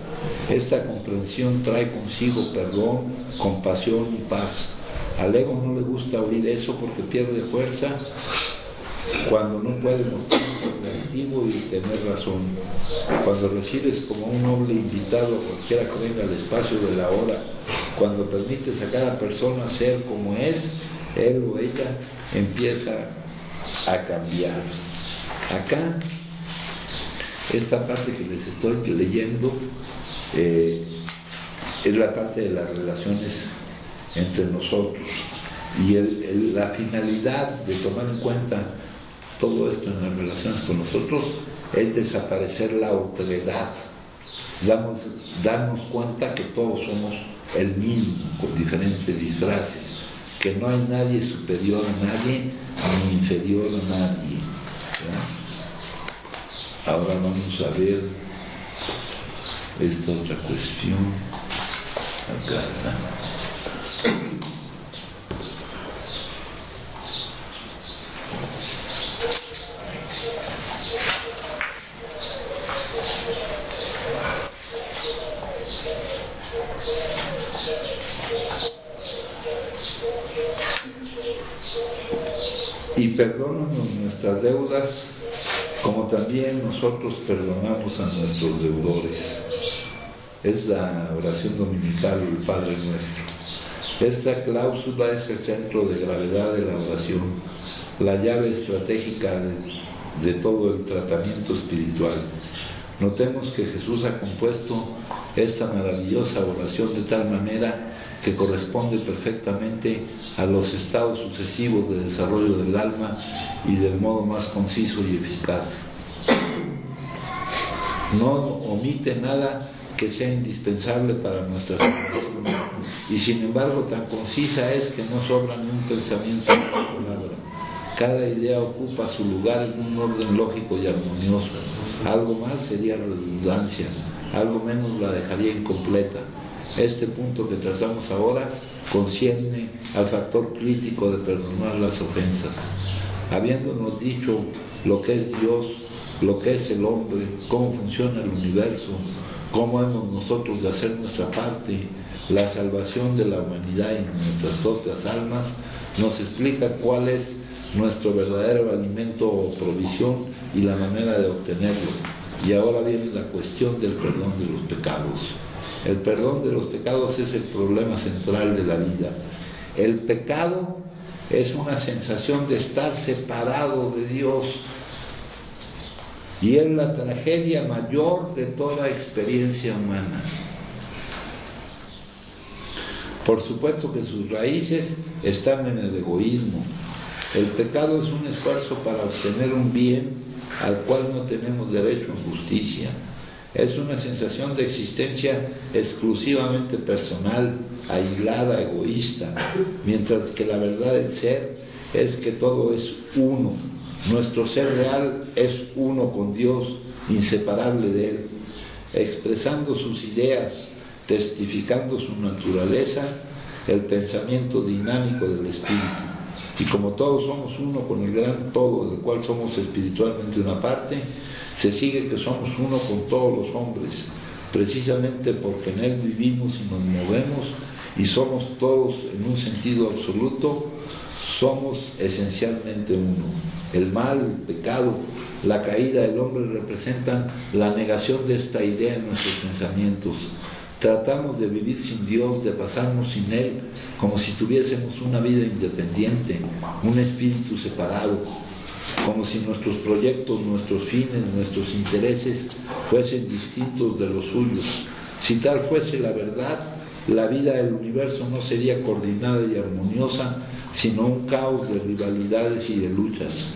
Esta comprensión trae consigo perdón, compasión y paz. Al ego no le gusta oír eso porque pierde fuerza cuando no puede mostrarse negativo y tener razón. Cuando recibes como un noble invitado a cualquiera que venga al espacio de la hora, cuando permites a cada persona ser como es, él o ella empieza a cambiar. Acá, esta parte que les estoy leyendo es la parte de las relaciones entre nosotros, y la finalidad de tomar en cuenta todo esto en las relaciones con nosotros es desaparecer la otredad, darnos cuenta que todos somos el mismo con diferentes disfraces, que no hay nadie superior a nadie ni inferior a nadie, ¿ya? Ahora vamos a ver esta otra cuestión. Acá está. Y perdónanos nuestras deudas, como también nosotros perdonamos a nuestros deudores. Es la oración dominical del Padre Nuestro. Esta cláusula es el centro de gravedad de la oración, la llave estratégica de todo el tratamiento espiritual. Notemos que Jesús ha compuesto esta maravillosa oración de tal manera que corresponde perfectamente a los estados sucesivos de desarrollo del alma y del modo más conciso y eficaz. No omite nada que sea indispensable para nuestra salvación, y sin embargo tan concisa es que no sobra ni un pensamiento ni una palabra. Cada idea ocupa su lugar en un orden lógico y armonioso. Algo más sería redundancia, algo menos la dejaría incompleta. Este punto que tratamos ahora concierne al factor crítico de perdonar las ofensas. Habiéndonos dicho lo que es Dios, lo que es el hombre, cómo funciona el universo, cómo hemos nosotros de hacer nuestra parte, la salvación de la humanidad y nuestras propias almas, nos explica cuál es nuestro verdadero alimento o provisión y la manera de obtenerlo. Y ahora viene la cuestión del perdón de los pecados. El perdón de los pecados es el problema central de la vida. El pecado es una sensación de estar separado de Dios y es la tragedia mayor de toda experiencia humana. Por supuesto que sus raíces están en el egoísmo. El pecado es un esfuerzo para obtener un bien al cual no tenemos derecho en justicia. Es una sensación de existencia exclusivamente personal, aislada, egoísta, mientras que la verdad del ser es que todo es uno. Nuestro ser real es uno con Dios, inseparable de Él, expresando sus ideas, testificando su naturaleza, el pensamiento dinámico del espíritu. Y como todos somos uno con el gran todo, del cual somos espiritualmente una parte, se sigue que somos uno con todos los hombres, precisamente porque en Él vivimos y nos movemos y somos todos en un sentido absoluto, somos esencialmente uno. El mal, el pecado, la caída del hombre representan la negación de esta idea en nuestros pensamientos. Tratamos de vivir sin Dios, de pasarnos sin Él, como si tuviésemos una vida independiente, un espíritu separado, como si nuestros proyectos, nuestros fines, nuestros intereses fuesen distintos de los suyos. Si tal fuese la verdad, la vida del universo no sería coordinada y armoniosa, sino un caos de rivalidades y de luchas.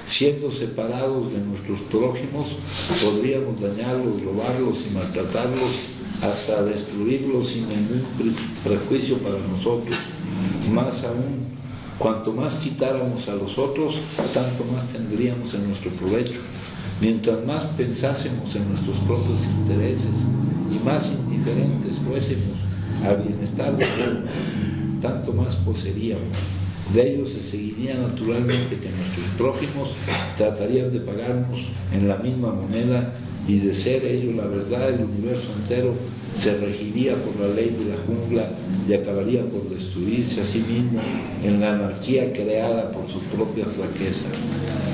Siendo separados de nuestros prójimos, podríamos dañarlos, robarlos y maltratarlos, hasta destruirlos sin ningún prejuicio para nosotros. Más aún, cuanto más quitáramos a los otros, tanto más tendríamos en nuestro provecho. Mientras más pensásemos en nuestros propios intereses y más indiferentes fuésemos al bienestar de todos, tanto más poseeríamos. De ellos se seguiría naturalmente que nuestros prójimos tratarían de pagarnos en la misma moneda, y de ser ello la verdad, el universo entero se regiría por la ley de la jungla y acabaría por destruirse a sí mismo en la anarquía creada por su propia flaqueza.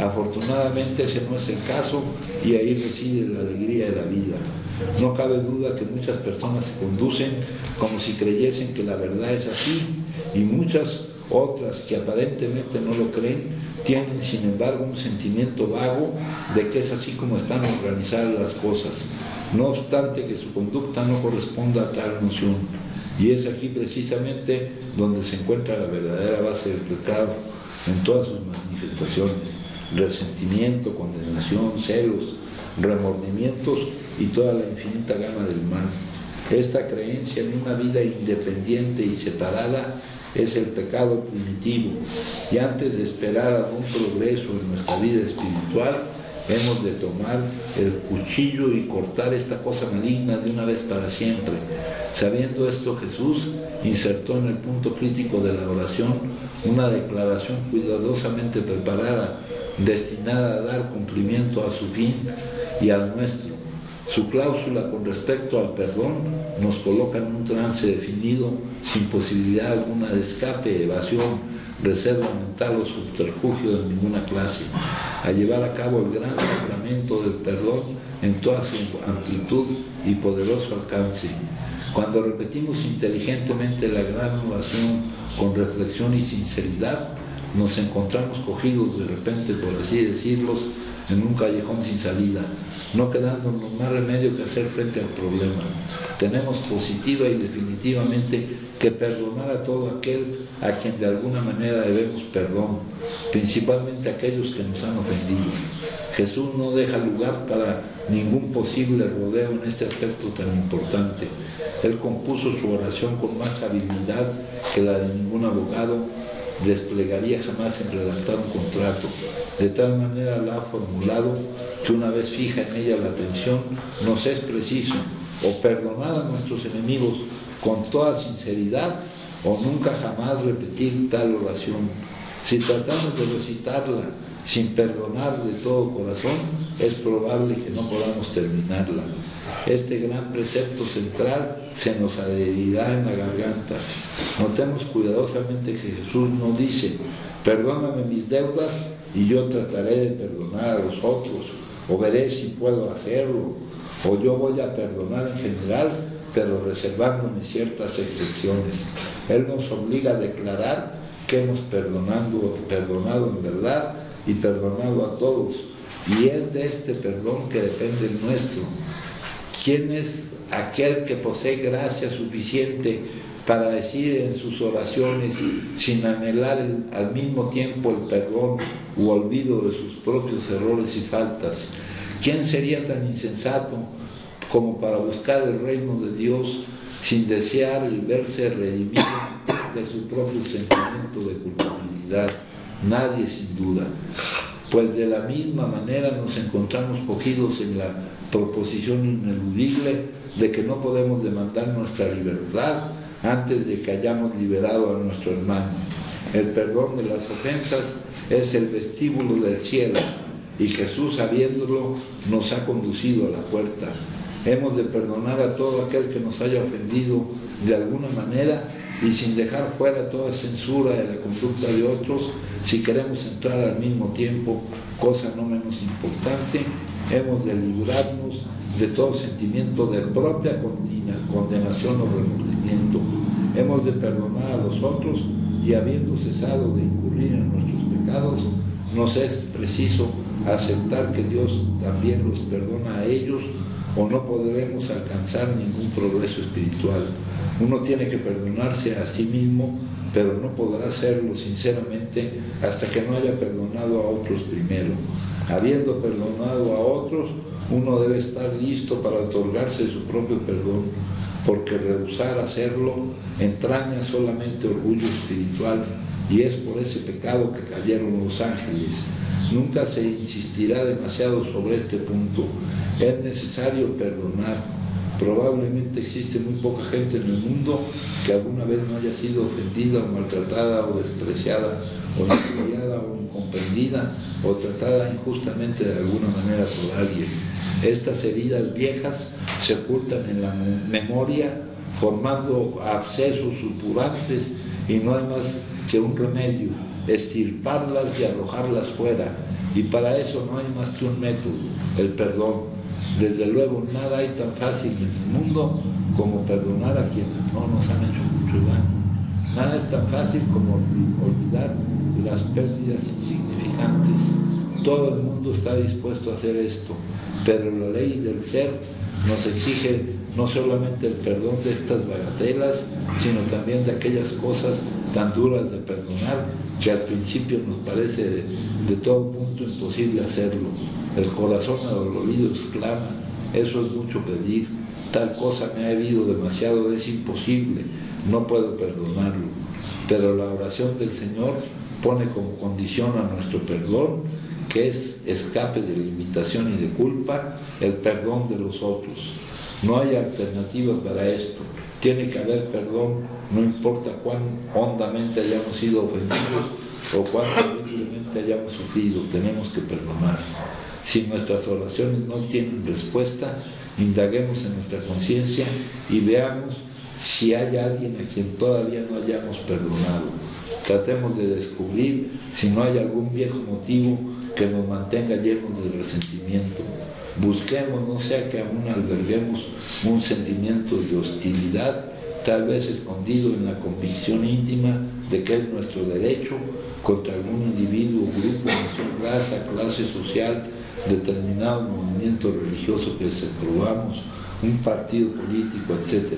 Afortunadamente ese no es el caso, y ahí reside la alegría de la vida. No cabe duda que muchas personas se conducen como si creyesen que la verdad es así, y muchas otras que aparentemente no lo creen tienen sin embargo un sentimiento vago de que es así como están organizadas las cosas, no obstante que su conducta no corresponda a tal noción. Y es aquí precisamente donde se encuentra la verdadera base del pecado en todas sus manifestaciones: resentimiento, condenación, celos, remordimientos y toda la infinita gama del mal. Esta creencia en una vida independiente y separada es el pecado primitivo, y antes de esperar algún progreso en nuestra vida espiritual, hemos de tomar el cuchillo y cortar esta cosa maligna de una vez para siempre. Sabiendo esto, Jesús insertó en el punto crítico de la oración una declaración cuidadosamente preparada, destinada a dar cumplimiento a su fin y al nuestro. Su cláusula con respecto al perdón nos coloca en un trance definido, sin posibilidad alguna de escape, evasión, reserva mental o subterfugio de ninguna clase, a llevar a cabo el gran sacramento del perdón en toda su amplitud y poderoso alcance. Cuando repetimos inteligentemente la gran oración con reflexión y sinceridad, nos encontramos cogidos de repente, por así decirlo, en un callejón sin salida, no quedándonos más remedio que hacer frente al problema. Tenemos positiva y definitivamente que perdonar a todo aquel a quien de alguna manera debemos perdón, principalmente a aquellos que nos han ofendido. Jesús no deja lugar para ningún posible rodeo en este aspecto tan importante. Él compuso su oración con más habilidad que la de ningún abogado desplegaría jamás en redactar un contrato. De tal manera la ha formulado que una vez fija en ella la atención, nos es preciso o perdonar a nuestros enemigos con toda sinceridad o nunca jamás repetir tal oración. Si tratamos de recitarla sin perdonar de todo corazón, es probable que no podamos terminarla. Este gran precepto central se nos adherirá en la garganta. Notemos cuidadosamente que Jesús no dice: perdóname mis deudas y yo trataré de perdonar a los otros, o veré si puedo hacerlo, o yo voy a perdonar en general, pero reservándome ciertas excepciones. Él nos obliga a declarar que hemos perdonado en verdad y perdonado a todos, y es de este perdón que depende el nuestro. ¿Quién es aquel que posee gracia suficiente para decir en sus oraciones, sin anhelar al mismo tiempo el perdón u olvido de sus propios errores y faltas? ¿Quién sería tan insensato como para buscar el reino de Dios sin desear el verse redimido de su propio sentimiento de culpabilidad? Nadie, sin duda. Pues de la misma manera nos encontramos cogidos en la proposición ineludible de que no podemos demandar nuestra libertad antes de que hayamos liberado a nuestro hermano. El perdón de las ofensas es el vestíbulo del cielo, y Jesús, sabiéndolo, nos ha conducido a la puerta. Hemos de perdonar a todo aquel que nos haya ofendido de alguna manera, y sin dejar fuera toda censura de la conducta de otros. Si queremos entrar al mismo tiempo, cosa no menos importante, hemos de librarnos de todo sentimiento de propia condenación o remordimiento. Hemos de perdonar a los otros, y habiendo cesado de incurrir en nuestros pecados, nos es preciso aceptar que Dios también los perdona a ellos, o no podremos alcanzar ningún progreso espiritual. Uno tiene que perdonarse a sí mismo, pero no podrá hacerlo sinceramente hasta que no haya perdonado a otros primero. Habiendo perdonado a otros, uno debe estar listo para otorgarse su propio perdón, porque rehusar hacerlo entraña solamente orgullo espiritual, y es por ese pecado que cayeron los ángeles. Nunca se insistirá demasiado sobre este punto. Es necesario perdonar. Probablemente existe muy poca gente en el mundo que alguna vez no haya sido ofendida o maltratada o despreciada o injuriada o incomprendida o tratada injustamente de alguna manera por alguien. Estas heridas viejas se ocultan en la memoria, formando abscesos supurantes, y no hay más que un remedio: extirparlas y arrojarlas fuera. Y para eso no hay más que un método: el perdón. Desde luego, nada hay tan fácil en el mundo como perdonar a quienes no nos han hecho mucho daño. Nada es tan fácil como olvidar las pérdidas insignificantes. Todo el mundo está dispuesto a hacer esto, pero la ley del ser nos exige no solamente el perdón de estas bagatelas, sino también de aquellas cosas tan duras de perdonar que al principio nos parece de todo punto imposible hacerlo. El corazón adolorido exclama: eso es mucho pedir, tal cosa me ha herido demasiado, es imposible, no puedo perdonarlo. Pero la oración del Señor pone como condición a nuestro perdón, que es escape de limitación y de culpa, el perdón de los otros. No hay alternativa para esto. Tiene que haber perdón, no importa cuán hondamente hayamos sido ofendidos o cuán terriblemente hayamos sufrido, tenemos que perdonar. Si nuestras oraciones no tienen respuesta, indaguemos en nuestra conciencia y veamos si hay alguien a quien todavía no hayamos perdonado. Tratemos de descubrir si no hay algún viejo motivo que nos mantenga llenos de resentimiento. Busquemos, no sea que aún alberguemos un sentimiento de hostilidad, tal vez escondido en la convicción íntima de que es nuestro derecho contra algún individuo, grupo, nación, raza, clase social, determinado movimiento religioso que desaprobamos, un partido político, etc.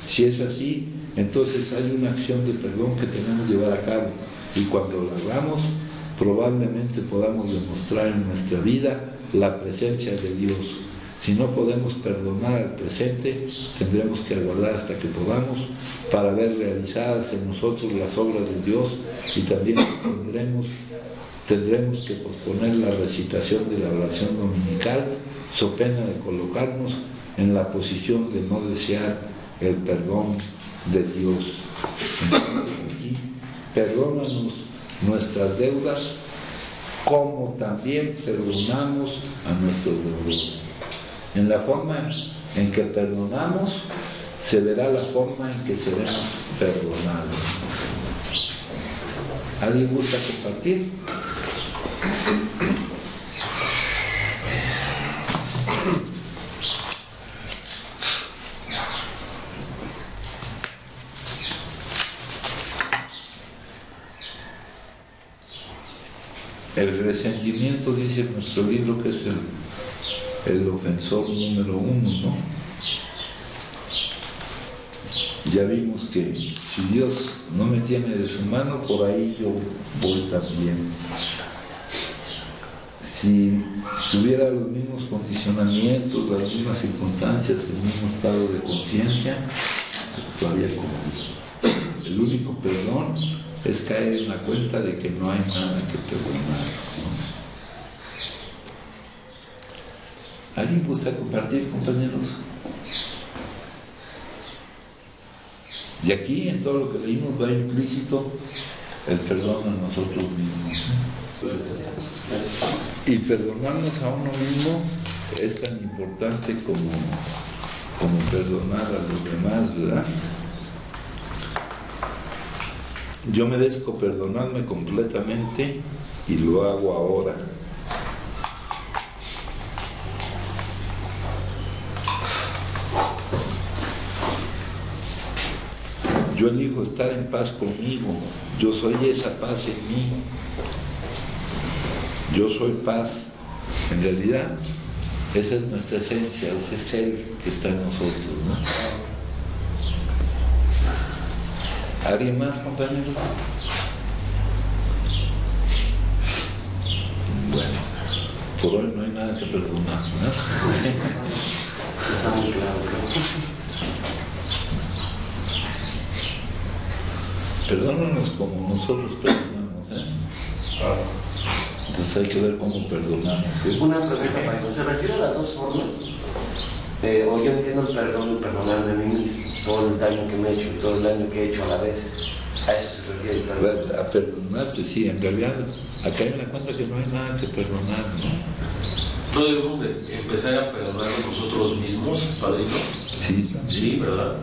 Si es así, entonces hay una acción de perdón que tenemos que llevar a cabo, y cuando la hagamos, probablemente podamos demostrar en nuestra vida la presencia de Dios. Si no podemos perdonar al presente, tendremos que aguardar hasta que podamos para ver realizadas en nosotros las obras de Dios, y también tendremos que posponer la recitación de la oración dominical, so pena de colocarnos en la posición de no desear el perdón de Dios. Entonces, aquí, perdónanos nuestras deudas, como también perdonamos a nuestros deudores. En la forma en que perdonamos, se verá la forma en que seremos perdonados. ¿Alguien gusta compartir? El resentimiento, dice nuestro libro, que es el ofensor número 1, ¿no? Ya vimos que si Dios no me tiene de su mano, por ahí yo voy también. Si tuviera los mismos condicionamientos, las mismas circunstancias, el mismo estado de conciencia, actuaría como Dios. El único perdón es caer en la cuenta de que no hay nada que perdonar, ¿no? ¿Alguien gusta compartir, compañeros? Y aquí, en todo lo que leímos, va implícito el perdón a nosotros mismos. Y perdonarnos a uno mismo es tan importante como perdonar a los demás, ¿verdad? Yo merezco perdonarme completamente y lo hago ahora. Yo elijo estar en paz conmigo. Yo soy esa paz en mí. Yo soy paz. En realidad, esa es nuestra esencia, ese es Él que está en nosotros, ¿no? ¿Alguien más, compañeros? Bueno, por hoy no hay nada que perdonar, ¿no? Está muy claro, Perdónanos como nosotros perdonamos, ¿eh? Entonces hay que ver cómo perdonamos, ¿eh? Una pregunta, Pablo. ¿Se refiere a las dos formas? O yo entiendo el perdón y perdonarme a mí mismo, todo el daño que me he hecho y todo el daño que he hecho a la vez. A eso se refiere el perdón. A perdonarte, sí, en realidad, a caer en la cuenta que no hay nada que perdonar, ¿no? ¿No debemos de empezar a perdonarnos nosotros mismos, padrino? Sí, también. Sí, ¿verdad?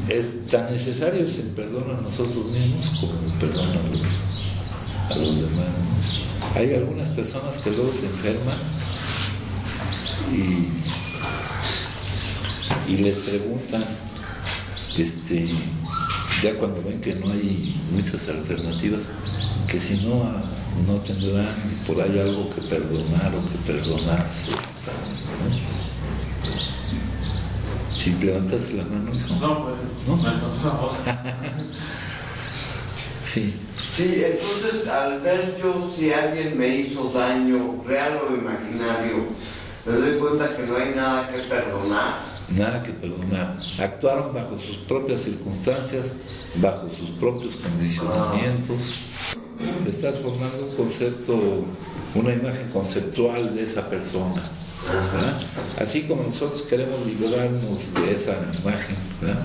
Es tan necesario el perdón a nosotros mismos como el perdón a los demás. Hay algunas personas que luego se enferman y les preguntan, ya cuando ven que no hay muchas alternativas, que si no tendrán por ahí algo que perdonar o que perdonarse, ¿no? Si levantas la mano, hijo. No, pues, ¿No? no. Sí. Sí, entonces al ver yo si alguien me hizo daño, real o imaginario, me doy cuenta que no hay nada que perdonar. Nada que perdonar. Actuaron bajo sus propias circunstancias, bajo sus propios condicionamientos. Te estás formando un concepto, una imagen conceptual de esa persona, ¿verdad? Así como nosotros queremos liberarnos de esa imagen, ¿verdad?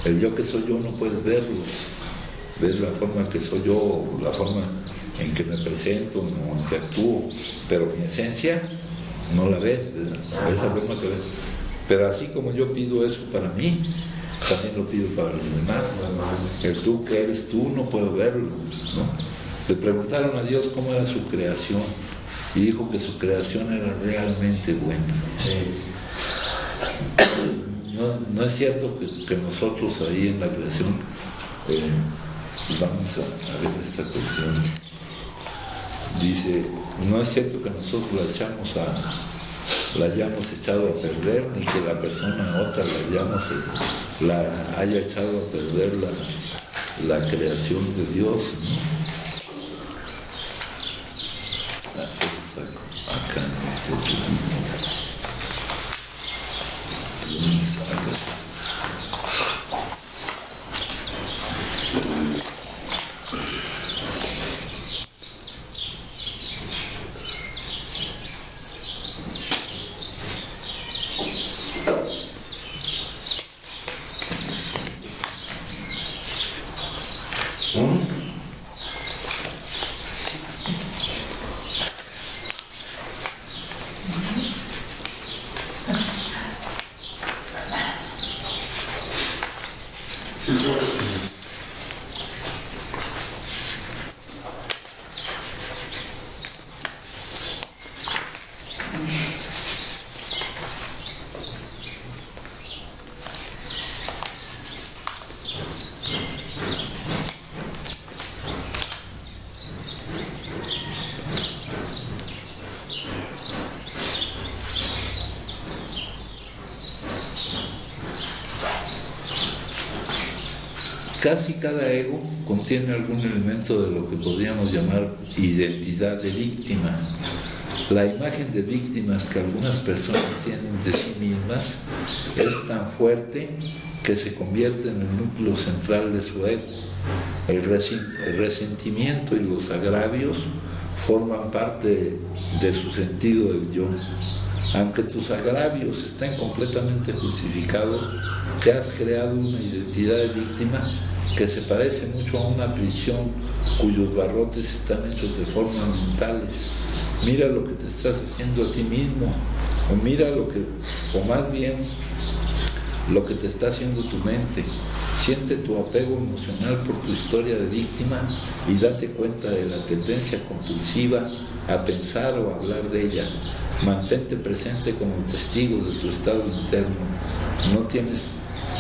El yo que soy yo no puedes verlo. Ves la forma que soy yo, la forma en que me presento, en que actúo, pero mi esencia no la ves, ¿verdad? Esa forma que ves. Pero así como yo pido eso para mí, también lo pido para los demás. El tú que eres tú no puedo verlo, ¿no? Le preguntaron a Dios cómo era su creación y dijo que su creación era realmente buena. Sí. no es cierto que nosotros ahí en la creación, vamos a ver esta cuestión, dice, no es cierto que nosotros la hayamos echado a perder, ni que la persona otra la haya echado a perder la creación de Dios, ¿no? Acá no sé si casi cada ego contiene algún elemento de lo que podríamos llamar identidad de víctima. La imagen de víctimas que algunas personas tienen de sí mismas es tan fuerte que se convierte en el núcleo central de su ego. El resentimiento y los agravios forman parte de su sentido del yo. Aunque tus agravios estén completamente justificados, te has creado una identidad de víctima que se parece mucho a una prisión cuyos barrotes están hechos de formas mentales. Mira lo que te estás haciendo a ti mismo, o más bien lo que te está haciendo tu mente. Siente tu apego emocional por tu historia de víctima y date cuenta de la tendencia compulsiva a pensar o a hablar de ella. Mantente presente como testigo de tu estado interno. No tienes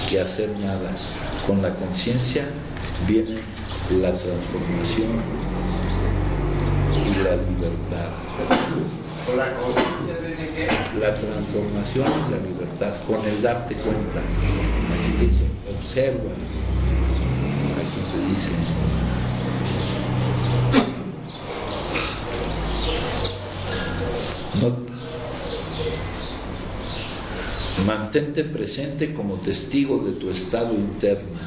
que hacer nada. Con la conciencia viene la transformación y la libertad. ¿Con la conciencia viene qué? La transformación y la libertad, con el darte cuenta. Aquí te dice, observa. Aquí te dice, mantente presente como testigo de tu estado interno.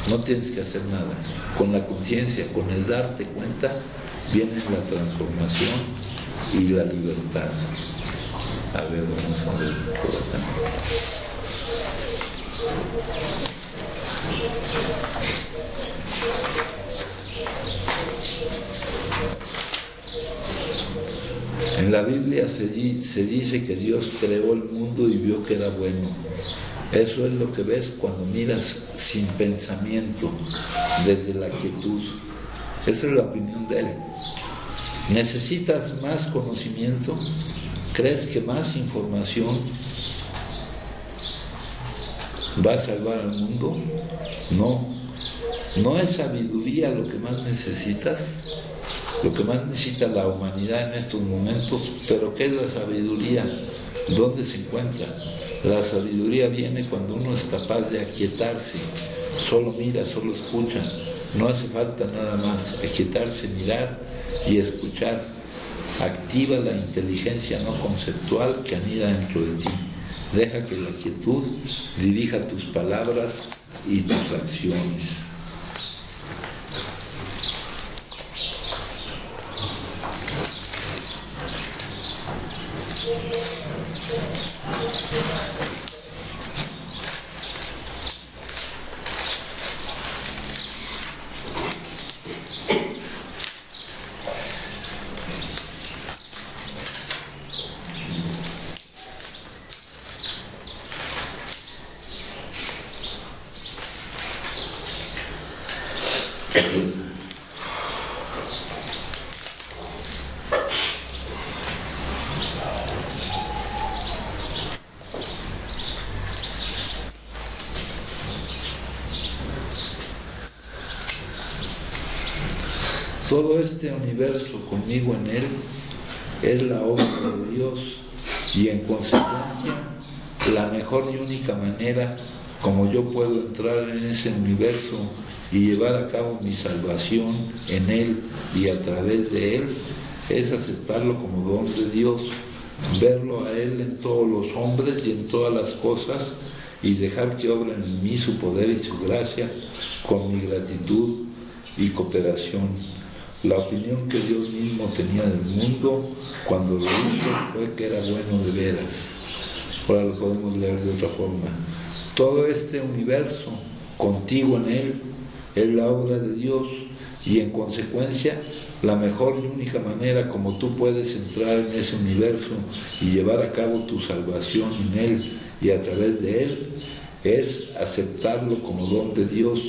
No tienes que hacer nada. Con la conciencia, con el darte cuenta, viene la transformación y la libertad. A ver, vamos a ver por acá. En la Biblia se dice que Dios creó el mundo y vio que era bueno. Eso es lo que ves cuando miras sin pensamiento, desde la quietud. Esa es la opinión de él. ¿Necesitas más conocimiento? ¿Crees que más información va a salvar al mundo? No. ¿No es sabiduría lo que más necesitas? Lo que más necesita la humanidad en estos momentos. ¿Pero qué es la sabiduría? ¿Dónde se encuentra? La sabiduría viene cuando uno es capaz de aquietarse. Solo mira, solo escucha. No hace falta nada más. Aquietarse, mirar y escuchar. Activa la inteligencia no conceptual que anida dentro de ti. Deja que la quietud dirija tus palabras y tus acciones. Todo este universo conmigo en él es la obra de Dios y en consecuencia la mejor y única manera como yo puedo entrar en ese universo y llevar a cabo mi salvación en él y a través de él es aceptarlo como don de Dios, verlo a él en todos los hombres y en todas las cosas y dejar que obren en mí su poder y su gracia con mi gratitud y cooperación. La opinión que Dios mismo tenía del mundo cuando lo hizo fue que era bueno de veras. Ahora lo podemos leer de otra forma. Todo este universo contigo en él es la obra de Dios y en consecuencia la mejor y única manera como tú puedes entrar en ese universo y llevar a cabo tu salvación en él y a través de él es aceptarlo como don de Dios,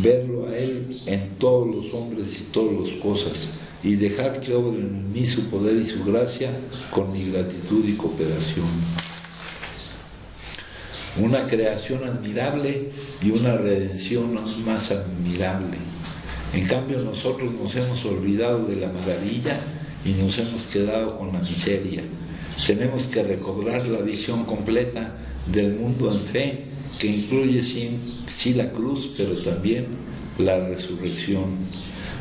verlo a él en todos los hombres y todas las cosas y dejar que obren en mí su poder y su gracia con mi gratitud y cooperación. Una creación admirable y una redención aún más admirable. En cambio nosotros nos hemos olvidado de la maravilla y nos hemos quedado con la miseria. Tenemos que recobrar la visión completa del mundo en fe, que incluye sí la cruz, pero también la resurrección.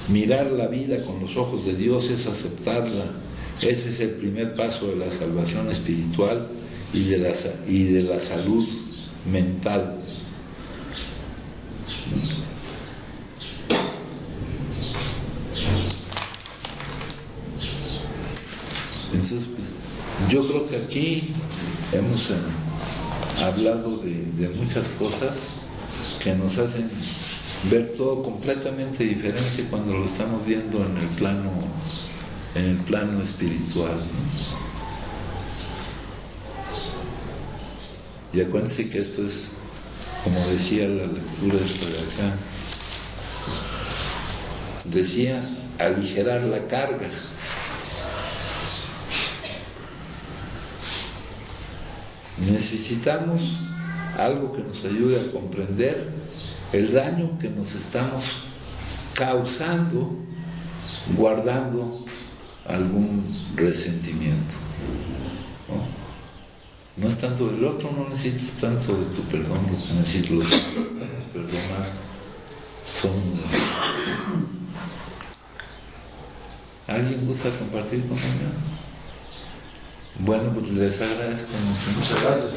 Mirar la vida con los ojos de Dios es aceptarla. Ese es el primer paso de la salvación espiritual y de la salud mental. Entonces, pues, yo creo que aquí hemos hablado de muchas cosas que nos hacen ver todo completamente diferente cuando lo estamos viendo en el plano espiritual, ¿no? Y acuérdense que esto es, como decía la lectura esta de acá, decía aligerar la carga. Necesitamos algo que nos ayude a comprender el daño que nos estamos causando guardando algún resentimiento, ¿no? No es tanto del otro, no necesitas tanto de tu perdón, lo que necesitas es perdonar. ¿Alguien gusta compartir conmigo? Bueno, pues les agradezco mucho. Muchas gracias.